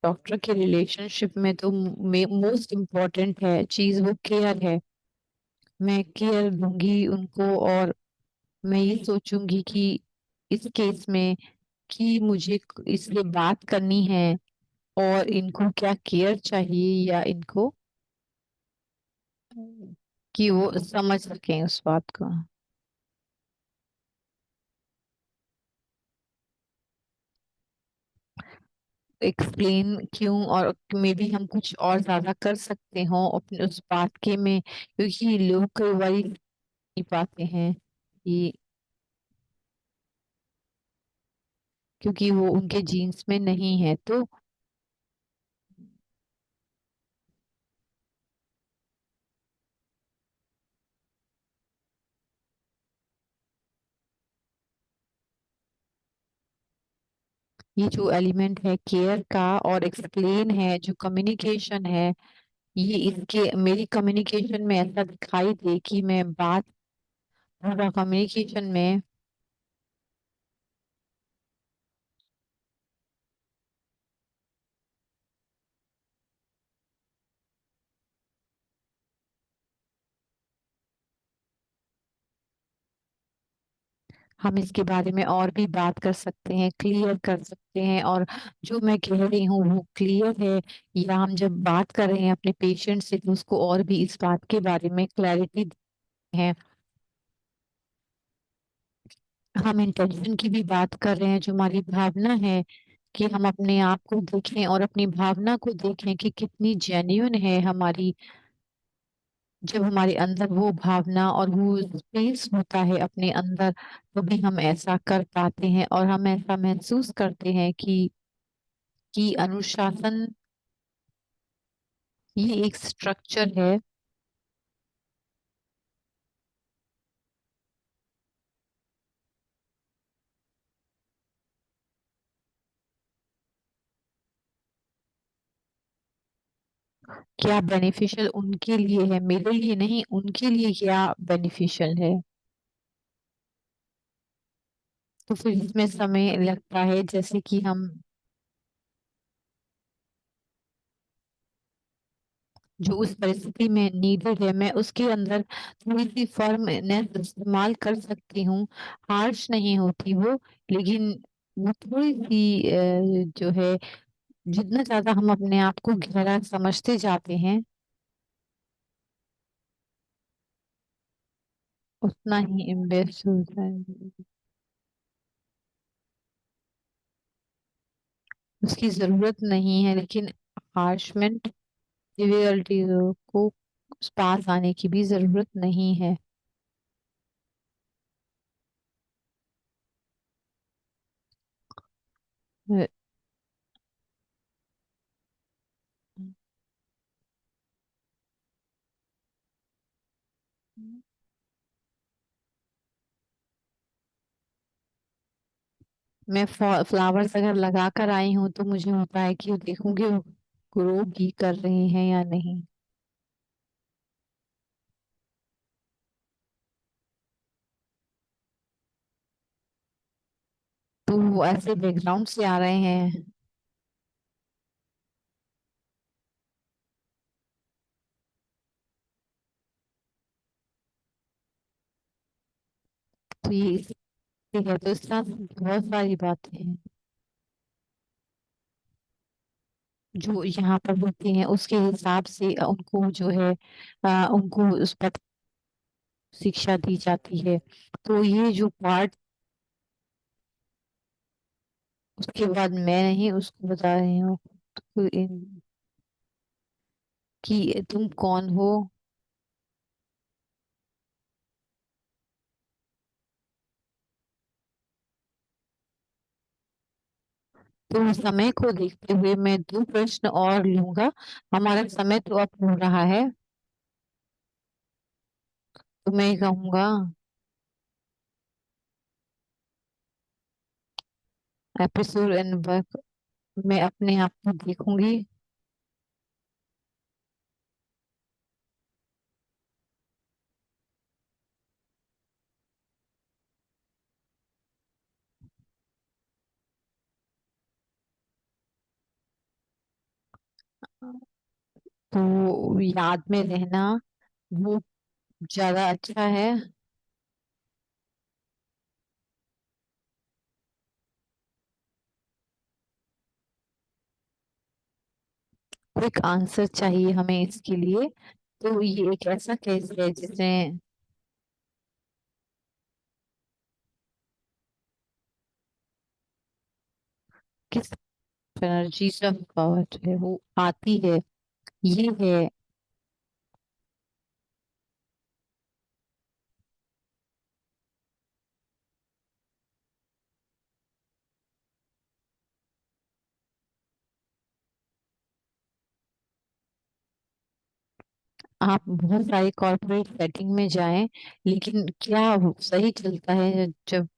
डॉक्टर के रिलेशनशिप में तो मोस्ट इम्पोर्टेंट है चीज वो केयर है। मैं केयर दूंगी उनको, और मैं ये सोचूंगी कि इस केस में कि मुझे इसलिए बात करनी है, और इनको क्या केयर चाहिए, या इनको कि वो समझ सकें उस बात को। एक्सप्लेन क्यों, और मे बी हम कुछ और ज्यादा कर सकते हो अपने उस बात के में, क्योंकि लोग कई बार नहीं पाते हैं कि, क्योंकि वो उनके जीन्स में नहीं है। तो ये जो एलिमेंट है केयर का और एक्सप्लेन है, जो कम्युनिकेशन है, ये इसके मेरी कम्युनिकेशन में ऐसा दिखाई दे कि मैं बात पूरा कम्युनिकेशन में, हम इसके बारे में और भी बात कर सकते हैं, क्लियर कर सकते हैं। और जो मैं कह रही हूँ वो क्लियर है, या हम जब बात कर रहे हैं अपने पेशेंट से तो उसको और भी इस बात के बारे में क्लैरिटी है। हम इंटेंशन की भी बात कर रहे हैं, जो हमारी भावना है, कि हम अपने आप को देखें और अपनी भावना को देखें कि कितनी जेन्युइन है हमारी। जब हमारे अंदर वो भावना और वो स्पेस होता है अपने अंदर, तो भी हम ऐसा कर पाते हैं, और हम ऐसा महसूस करते हैं कि अनुशासन ये एक स्ट्रक्चर है। क्या बेनिफिशियल उनके लिए है, मेरे लिए नहीं, उनके लिए क्या बेनिफिशियल है। तो फिर इसमें समय लगता है, जैसे कि हम जो उस परिस्थिति में नीडेड है, मैं उसके अंदर थोड़ी सी फर्मनेस इस्तेमाल कर सकती हूँ। हार्श नहीं होती वो, लेकिन वो थोड़ी सी जो है, जितना ज्यादा हम अपने आप को गहरा समझते जाते हैं उतना ही इम्बेस होता है। उसकी जरूरत नहीं है, लेकिन हार्शमेंट, सिवियरिटी को पास आने की भी जरूरत नहीं है। अ, मैं फ्लावर्स अगर लगा कर आई हूँ तो मुझे होता है कि देखूंगी वो ग्रो भी कर रहे हैं या नहीं। तो वो ऐसे बैकग्राउंड से आ रहे हैं। तो ये इसलिए है, तो इस तरह से बहुत सारी बातें हैं जो यहाँ पर होती हैं, उसके हिसाब से उनको जो है उनको उस पर शिक्षा दी जाती है। तो ये जो पार्ट, उसके बाद मैं नहीं उसको बता रही हूँ तो कि तुम कौन हो। तो समय को देखते हुए मैं दो प्रश्न और लूंगा। हमारा समय तो अब हो रहा है। तो मैं कहूंगा एपिसोड एंड वर्क, मैं अपने आप को देखूंगी। तो याद में रहना वो ज्यादा अच्छा है। क्विक आंसर चाहिए हमें इसके लिए। तो ये एक ऐसा केस है जिसमें किस एनर्जी से पावर जो है वो आती है, ये है। आप बहुत सारे कॉर्पोरेट सेटिंग में जाएं, लेकिन क्या सही चलता है जब,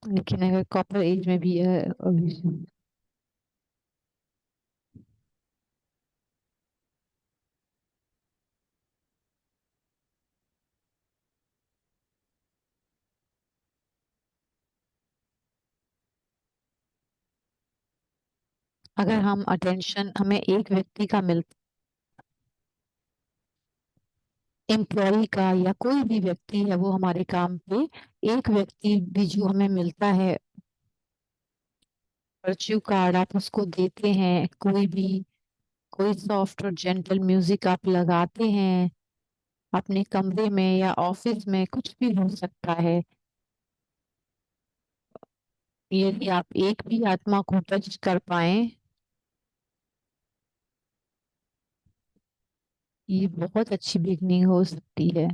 लेकिन अगर कॉर्पोरेट एज में भी अगर हम अटेंशन हमें एक व्यक्ति का मिलता, एम्प्लॉय का या कोई भी व्यक्ति है वो हमारे काम पे, एक व्यक्ति भी जो हमें मिलता है, वर्च्यू कार्ड आप उसको देते हैं, कोई भी कोई सॉफ्ट और जेंटल म्यूजिक आप लगाते हैं अपने कमरे में या ऑफिस में, कुछ भी हो सकता है। यदि आप एक भी आत्मा को टच कर पाए, ये बहुत अच्छी बिगनिंग हो सकती है।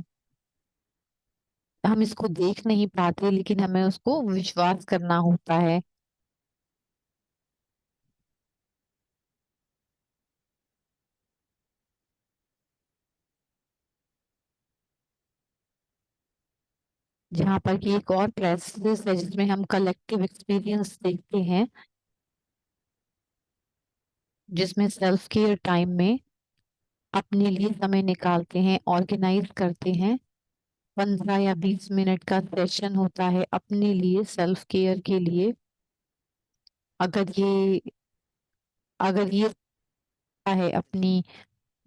हम इसको देख नहीं पाते लेकिन हमें उसको विश्वास करना होता है। जहाँ पर कि एक और प्रेसेस है जिसमें हम कलेक्टिव एक्सपीरियंस देखते हैं, जिसमें सेल्फ केयर टाइम में अपने लिए समय निकालते हैं, ऑर्गेनाइज करते हैं। 15 या 20 मिनट का सेशन होता है अपने लिए, सेल्फ केयर के लिए। अगर ये अगर ये है अपनी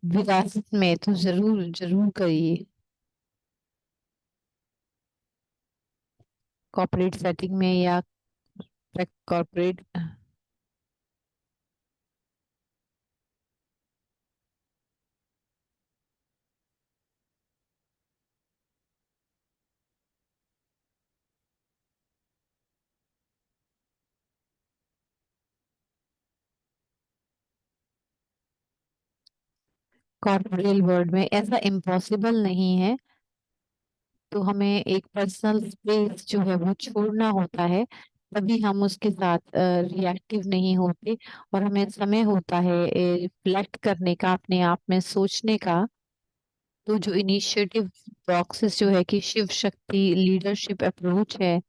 विरासत में तो जरूर जरूर करिए। कॉर्पोरेट सेटिंग में या कॉर्पोरेट। कॉर्पोरेल वर्ल्ड में ऐसा इम्पॉसिबल नहीं है। तो हमें एक पर्सनल स्पेस जो है वो छोड़ना होता है, तभी हम उसके साथ रिएक्टिव नहीं होते। और हमें समय होता है रिफ्लेक्ट करने का, अपने आप में सोचने का। तो जो इनिशिएटिव प्रोसेस जो है कि शिव शक्ति लीडरशिप अप्रोच है,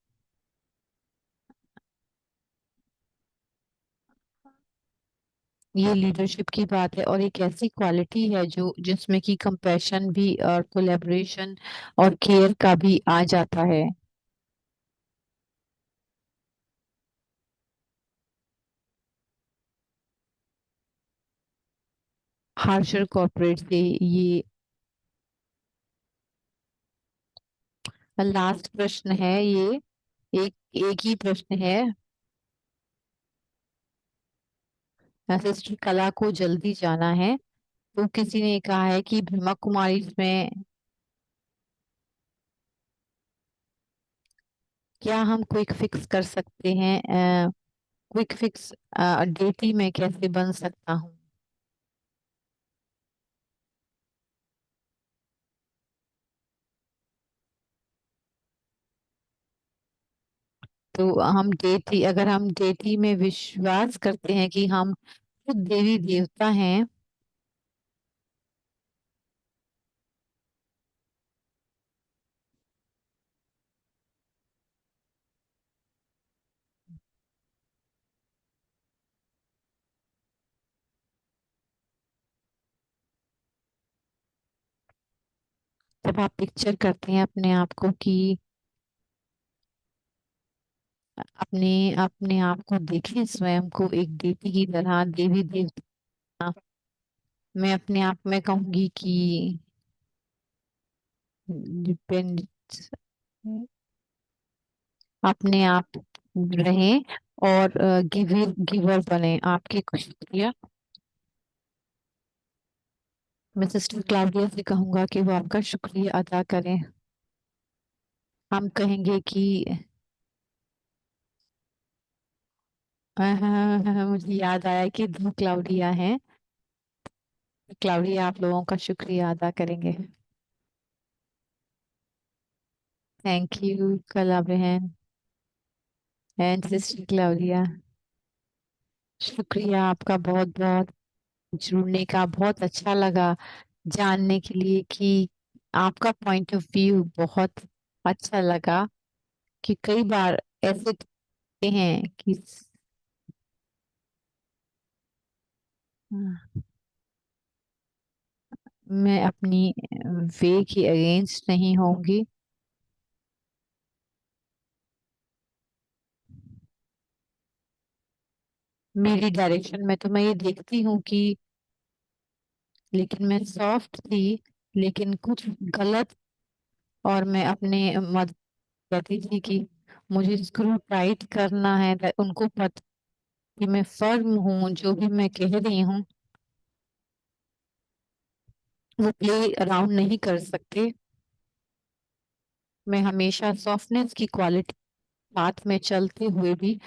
ये लीडरशिप की बात है और एक ऐसी क्वालिटी है जो जिसमें कि कंपैशन भी और कोलेबरेशन और केयर का भी आ जाता है। हार्शर कॉर्पोरेट से ये लास्ट प्रश्न है ये। एक एक ही प्रश्न है। सिस्टर कला को जल्दी जाना है, तो किसी ने कहा है कि ब्रह्मा कुमारी में क्या हम क्विक फिक्स कर सकते हैं? क्विक फिक्स डेट ही मैं कैसे बन सकता हूँ? तो हम डेटी अगर हम डेटी में विश्वास करते हैं कि हम खुद देवी देवता हैं, जब आप पिक्चर करते हैं अपने आप को कि अपने अपने आप को देखें, स्वयं को एक देवी की तरह, देवी देवता। मैं अपने आप में कहूंगी कि डिपेंड, अपने आप रहें और गिवर गिवर बने। आपकी शुक्रिया। मैं सिस्टर क्लाउडिया से कहूंगा कि वो आपका शुक्रिया अदा करें। हम कहेंगे कि मुझे याद आया कि दो क्लाउडिया हैं। क्लाउडिया आप लोगों का शुक्रिया अदा करेंगे। थैंक यू कला बहन एंड सिस्टर क्लाउडिया। शुक्रिया आपका बहुत बहुत। जुड़ने का बहुत अच्छा लगा, जानने के लिए कि आपका पॉइंट ऑफ व्यू बहुत अच्छा लगा। कि कई बार ऐसे होते हैं कि मैं अपनी वे की अगेंस्ट नहीं होंगी। मेरी डायरेक्शन में तो मैं ये देखती हूँ कि, लेकिन मैं सॉफ्ट थी, लेकिन कुछ गलत। और मैं अपने मदद कहती थी कि मुझे स्क्रू टाइट करना है, उनको पता कि मैं फर्म हूँ, जो भी मैं कह रही हूँ वो प्ले अराउंड नहीं कर सकते। मैं हमेशा सॉफ्टनेस की क्वालिटी साथ में चलते हुए भी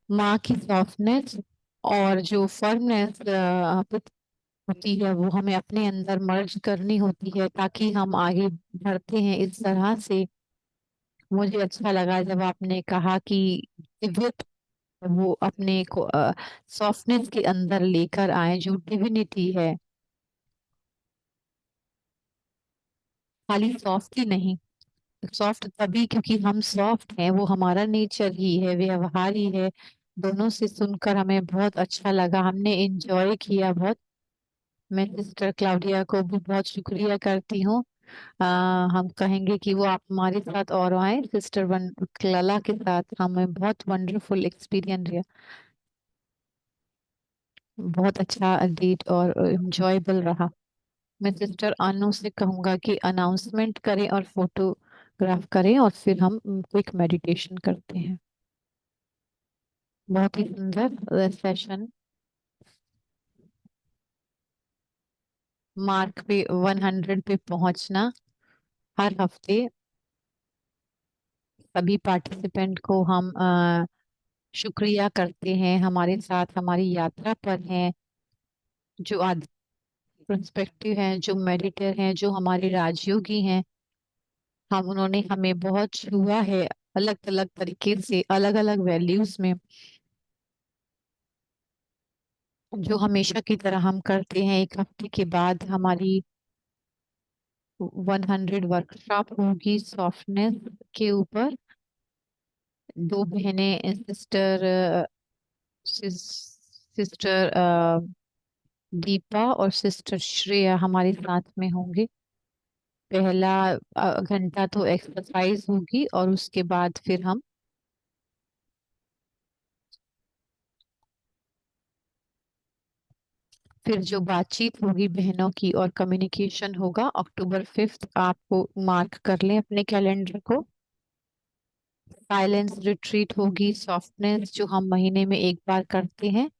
माँ की सॉफ्टनेस और जो फर्मनेस होती है वो हमें अपने अंदर मर्ज करनी होती है, ताकि हम आगे बढ़ते हैं इस तरह से। मुझे अच्छा लगा जब आपने कहा कि दिव्यता वो अपने को सॉफ्टनेस के अंदर लेकर आए, जो डिविनिटी है। खाली सॉफ्ट ही नहीं, सॉफ्ट तभी क्योंकि हम सॉफ्ट हैं, वो हमारा नेचर ही है, व्यवहार ही है। दोनों से सुनकर हमें बहुत अच्छा लगा, हमने एंजॉय किया बहुत। मैं सिस्टर क्लाउडिया को भी बहुत शुक्रिया करती हूँ। हम कहेंगे कि वो आप हमारे साथ और आए, सिस्टर वन क्लला के साथ हमें बहुत वंडरफुल एक्सपीरियंस रहा। बहुत अच्छा डेट और एंजॉयबल रहा। मैं सिस्टर अनु से कहूंगा कि अनाउंसमेंट करें और फोटोग्राफ करें और फिर हम क्विक मेडिटेशन करते हैं। बहुत ही सुंदर सेशन। मार्क पे 100 पे पहुंचना। हर हफ्ते सभी पार्टिसिपेंट को हम शुक्रिया करते हैं, हमारे साथ हमारी यात्रा पर हैं, जो पर्सपेक्टिव हैं, जो मेडिटर हैं, जो हमारे राजयोगी हैं, हम उन्होंने हमें बहुत छुआ है अलग अलग तरीके से, अलग अलग वैल्यूज में, जो हमेशा की तरह हम करते हैं। एक हफ्ते के बाद हमारी 100 वर्कशॉप होगी सॉफ्टनेस के ऊपर। दो बहनें, सिस्टर दीपा और सिस्टर श्रेया हमारे साथ में होंगे। पहला घंटा तो एक्सरसाइज होगी और उसके बाद फिर जो बातचीत होगी बहनों की और कम्युनिकेशन होगा, अक्टूबर 5 आपको मार्क कर लें अपने कैलेंडर को। साइलेंस रिट्रीट होगी सॉफ्टनेस, जो हम महीने में एक बार करते हैं,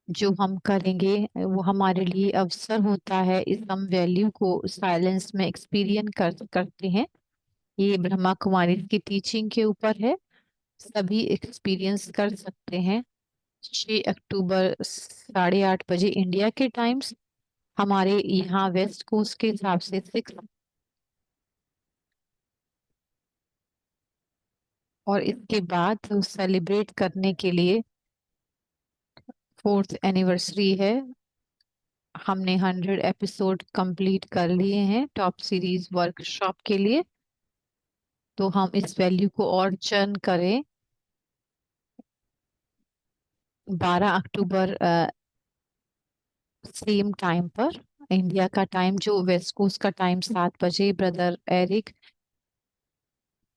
जो हम करेंगे वो हमारे लिए अवसर होता है इस हम वैल्यू को साइलेंस में एक्सपीरियंस करते हैं। ये ब्रह्मा कुमारी की टीचिंग के ऊपर है, सभी एक्सपीरियंस कर सकते हैं। 6 अक्टूबर 8:30 बजे इंडिया के टाइम्स, हमारे यहाँ वेस्ट कोस्ट के हिसाब से 6। और इसके बाद सेलिब्रेट करने के लिए 4th एनिवर्सरी है। हमने 100 एपिसोड कंप्लीट कर लिए हैं टॉप सीरीज वर्कशॉप के लिए। तो हम इस वैल्यू को और चर्न करें। 12 अक्टूबर सेम टाइम पर, इंडिया का टाइम जो वेस्ट कोस्ट का टाइम 7 बजे, ब्रदर एरिक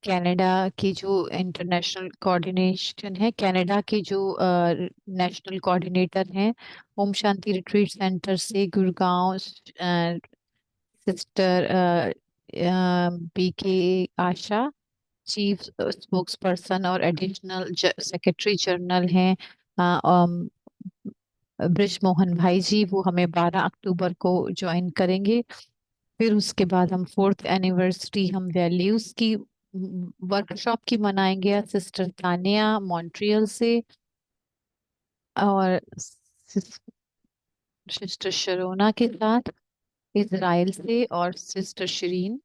कनाडा की जो इंटरनेशनल कोऑर्डिनेशन है, कनाडा के जो नेशनल कोऑर्डिनेटर हैं ओम शांति रिट्रीट सेंटर से गुड़गांव, सिस्टर बी के आशा चीफ स्पोक्स पर्सन और एडिशनल सेक्रेटरी जनरल हैं ब्रिज मोहन भाई जी, वो हमें 12 अक्टूबर को ज्वाइन करेंगे। फिर उसके बाद हम 4th एनिवर्सरी हम वैल्यूज की वर्कशॉप की मनाएंगे सिस्टर तानिया मॉन्ट्रियल से, और सिस्टर शरोना के साथ इजराइल से, और सिस्टर शरीन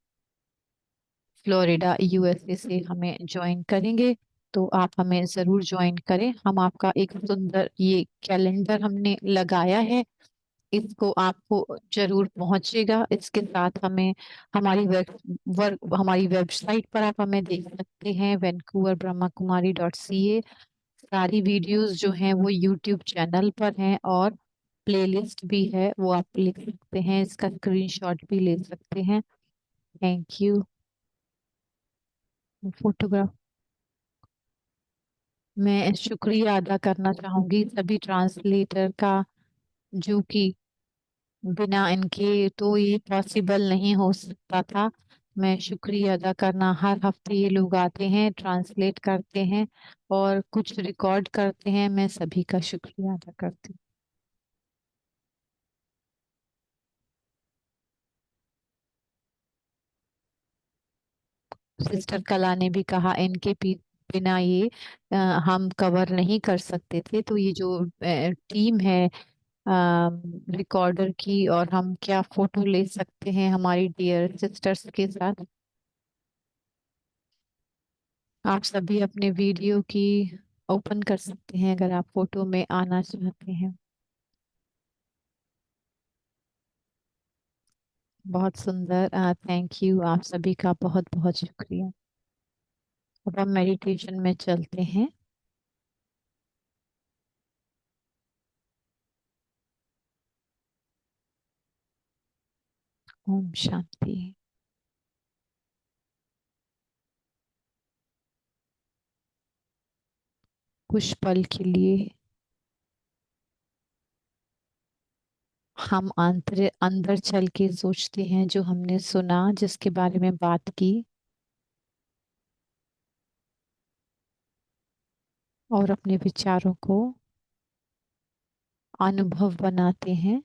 फ्लोरिडा यूएसए से हमें ज्वाइन करेंगे। तो आप हमें जरूर ज्वाइन करें। हम आपका एक सुंदर ये कैलेंडर हमने लगाया है, इसको आपको जरूर पहुंचेगा। इसके साथ हमें हमारी वेबसाइट पर आप हमें देख सकते हैं, vancouverbrahmakumari.ca। सारी वीडियोस जो हैं वो यूट्यूब चैनल पर हैं, और प्लेलिस्ट भी है, वो आप लिख सकते हैं, इसका स्क्रीनशॉट भी ले सकते हैं। Thank you. फोटोग्राफ, मैं शुक्रिया अदा करना चाहूंगी सभी ट्रांसलेटर का, जो कि बिना इनके तो ये पॉसिबल नहीं हो सकता था। मैं शुक्रिया अदा करना, हर हफ्ते ये लोग आते हैं, ट्रांसलेट करते हैं और कुछ रिकॉर्ड करते हैं, मैं सभी का शुक्रिया अदा करती हूँ। सिस्टर कला ने भी कहा इनके बिना ये अ, हम कवर नहीं कर सकते थे। तो ये जो टीम है रिकॉर्डर की, और हम क्या फोटो ले सकते हैं हमारी डियर सिस्टर्स के साथ। आप सभी अपने वीडियो की ओपन कर सकते हैं अगर आप फोटो में आना चाहते हैं। बहुत सुंदर, थैंक यू, आप सभी का बहुत बहुत शुक्रिया। अब हम मेडिटेशन में चलते हैं। ओम शांति। कुछ पल के लिए हम अंदर चल के सोचते हैं जो हमने सुना, जिसके बारे में बात की, और अपने विचारों को अनुभव बनाते हैं।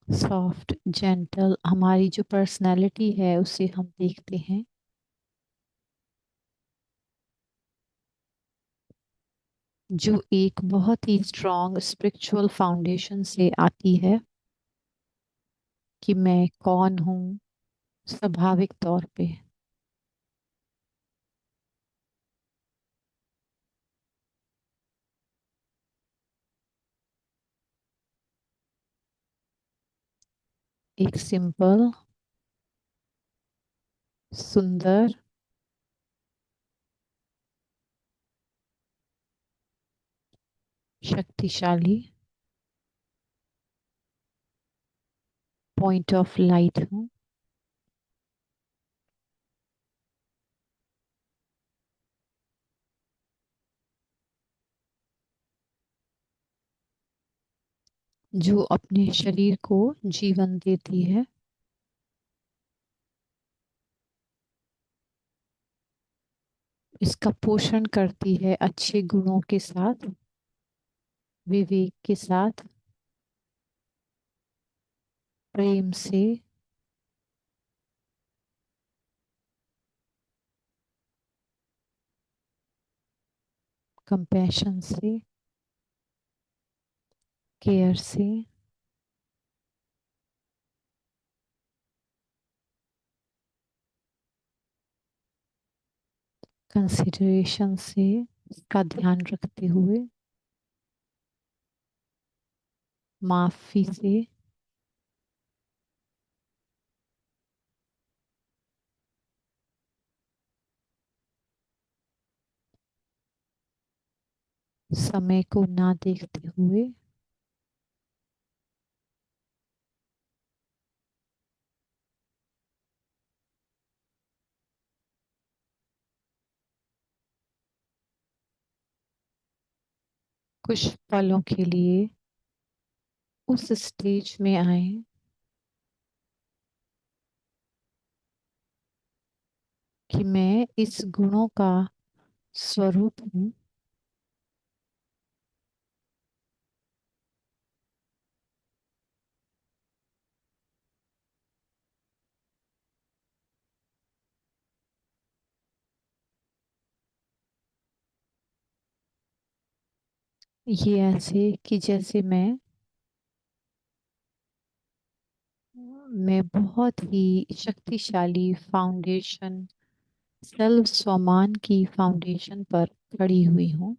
सॉफ्ट जेंटल हमारी जो पर्सनालिटी है उसे हम देखते हैं। जो एक बहुत ही स्ट्रॉन्ग स्पिरिचुअल फाउंडेशन से आती है कि मैं कौन हूँ स्वाभाविक तौर पे। एक सिंपल, सुंदर, शक्तिशाली पॉइंट ऑफ लाइट हूँ, जो अपने शरीर को जीवन देती है, इसका पोषण करती है अच्छे गुणों के साथ, विवेक के साथ, प्रेम से, कंपैशन से, केयर से, कंसिडरेशन से, इसका ध्यान रखते हुए, माफी से, समय को ना देखते हुए, कुछ पलों के लिए उस स्टेज में आए कि मैं इस गुणों का स्वरूप हूँ। ये ऐसे कि जैसे मैं बहुत ही शक्तिशाली फाउंडेशन, सेल्फ सम्मान की फाउंडेशन पर खड़ी हुई हूँ,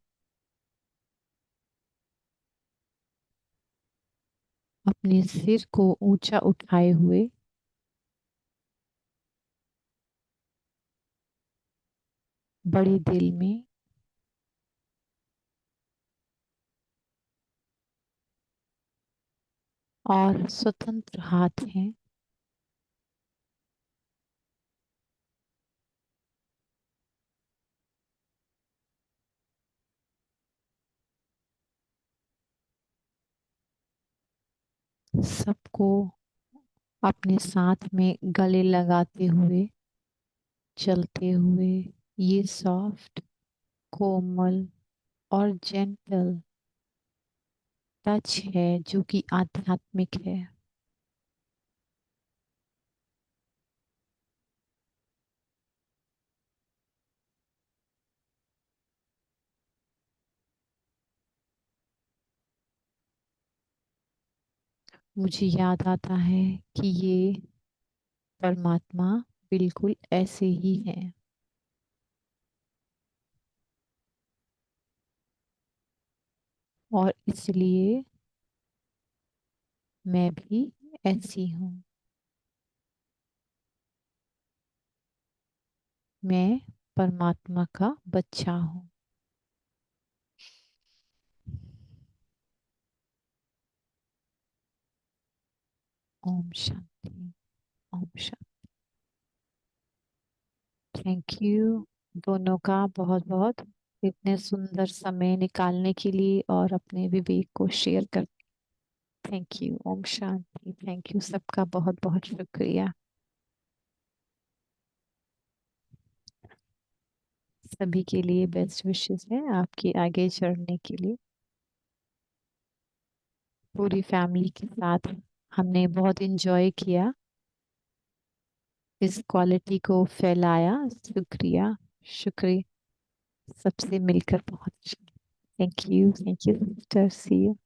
अपने सिर को ऊंचा उठाए हुए, बड़े दिल में, और स्वतंत्र हाथ हैं। सबको अपने साथ में गले लगाते हुए, चलते हुए, ये सॉफ्ट, कोमल और जेंटल टच है जो कि आध्यात्मिक है। मुझे याद आता है कि ये परमात्मा बिल्कुल ऐसे ही है, और इसलिए मैं भी ऐसी हूँ। मैं परमात्मा का बच्चा हूँ। ओम शांति। ओम शांति। थैंक यू दोनों का बहुत बहुत, इतने सुंदर समय निकालने के लिए और अपने विवेक को शेयर कर। Thank you. ओम शांति। थैंक यू सबका बहुत बहुत शुक्रिया। सभी के लिए बेस्ट विशेस हैं आपकी आगे चढ़ने के लिए। पूरी फैमिली के साथ हमने बहुत इंजॉय किया, इस क्वालिटी को फैलाया। शुक्रिया। शुक्रिया। सबसे मिलकर बहुत अच्छा thank you sister, see you.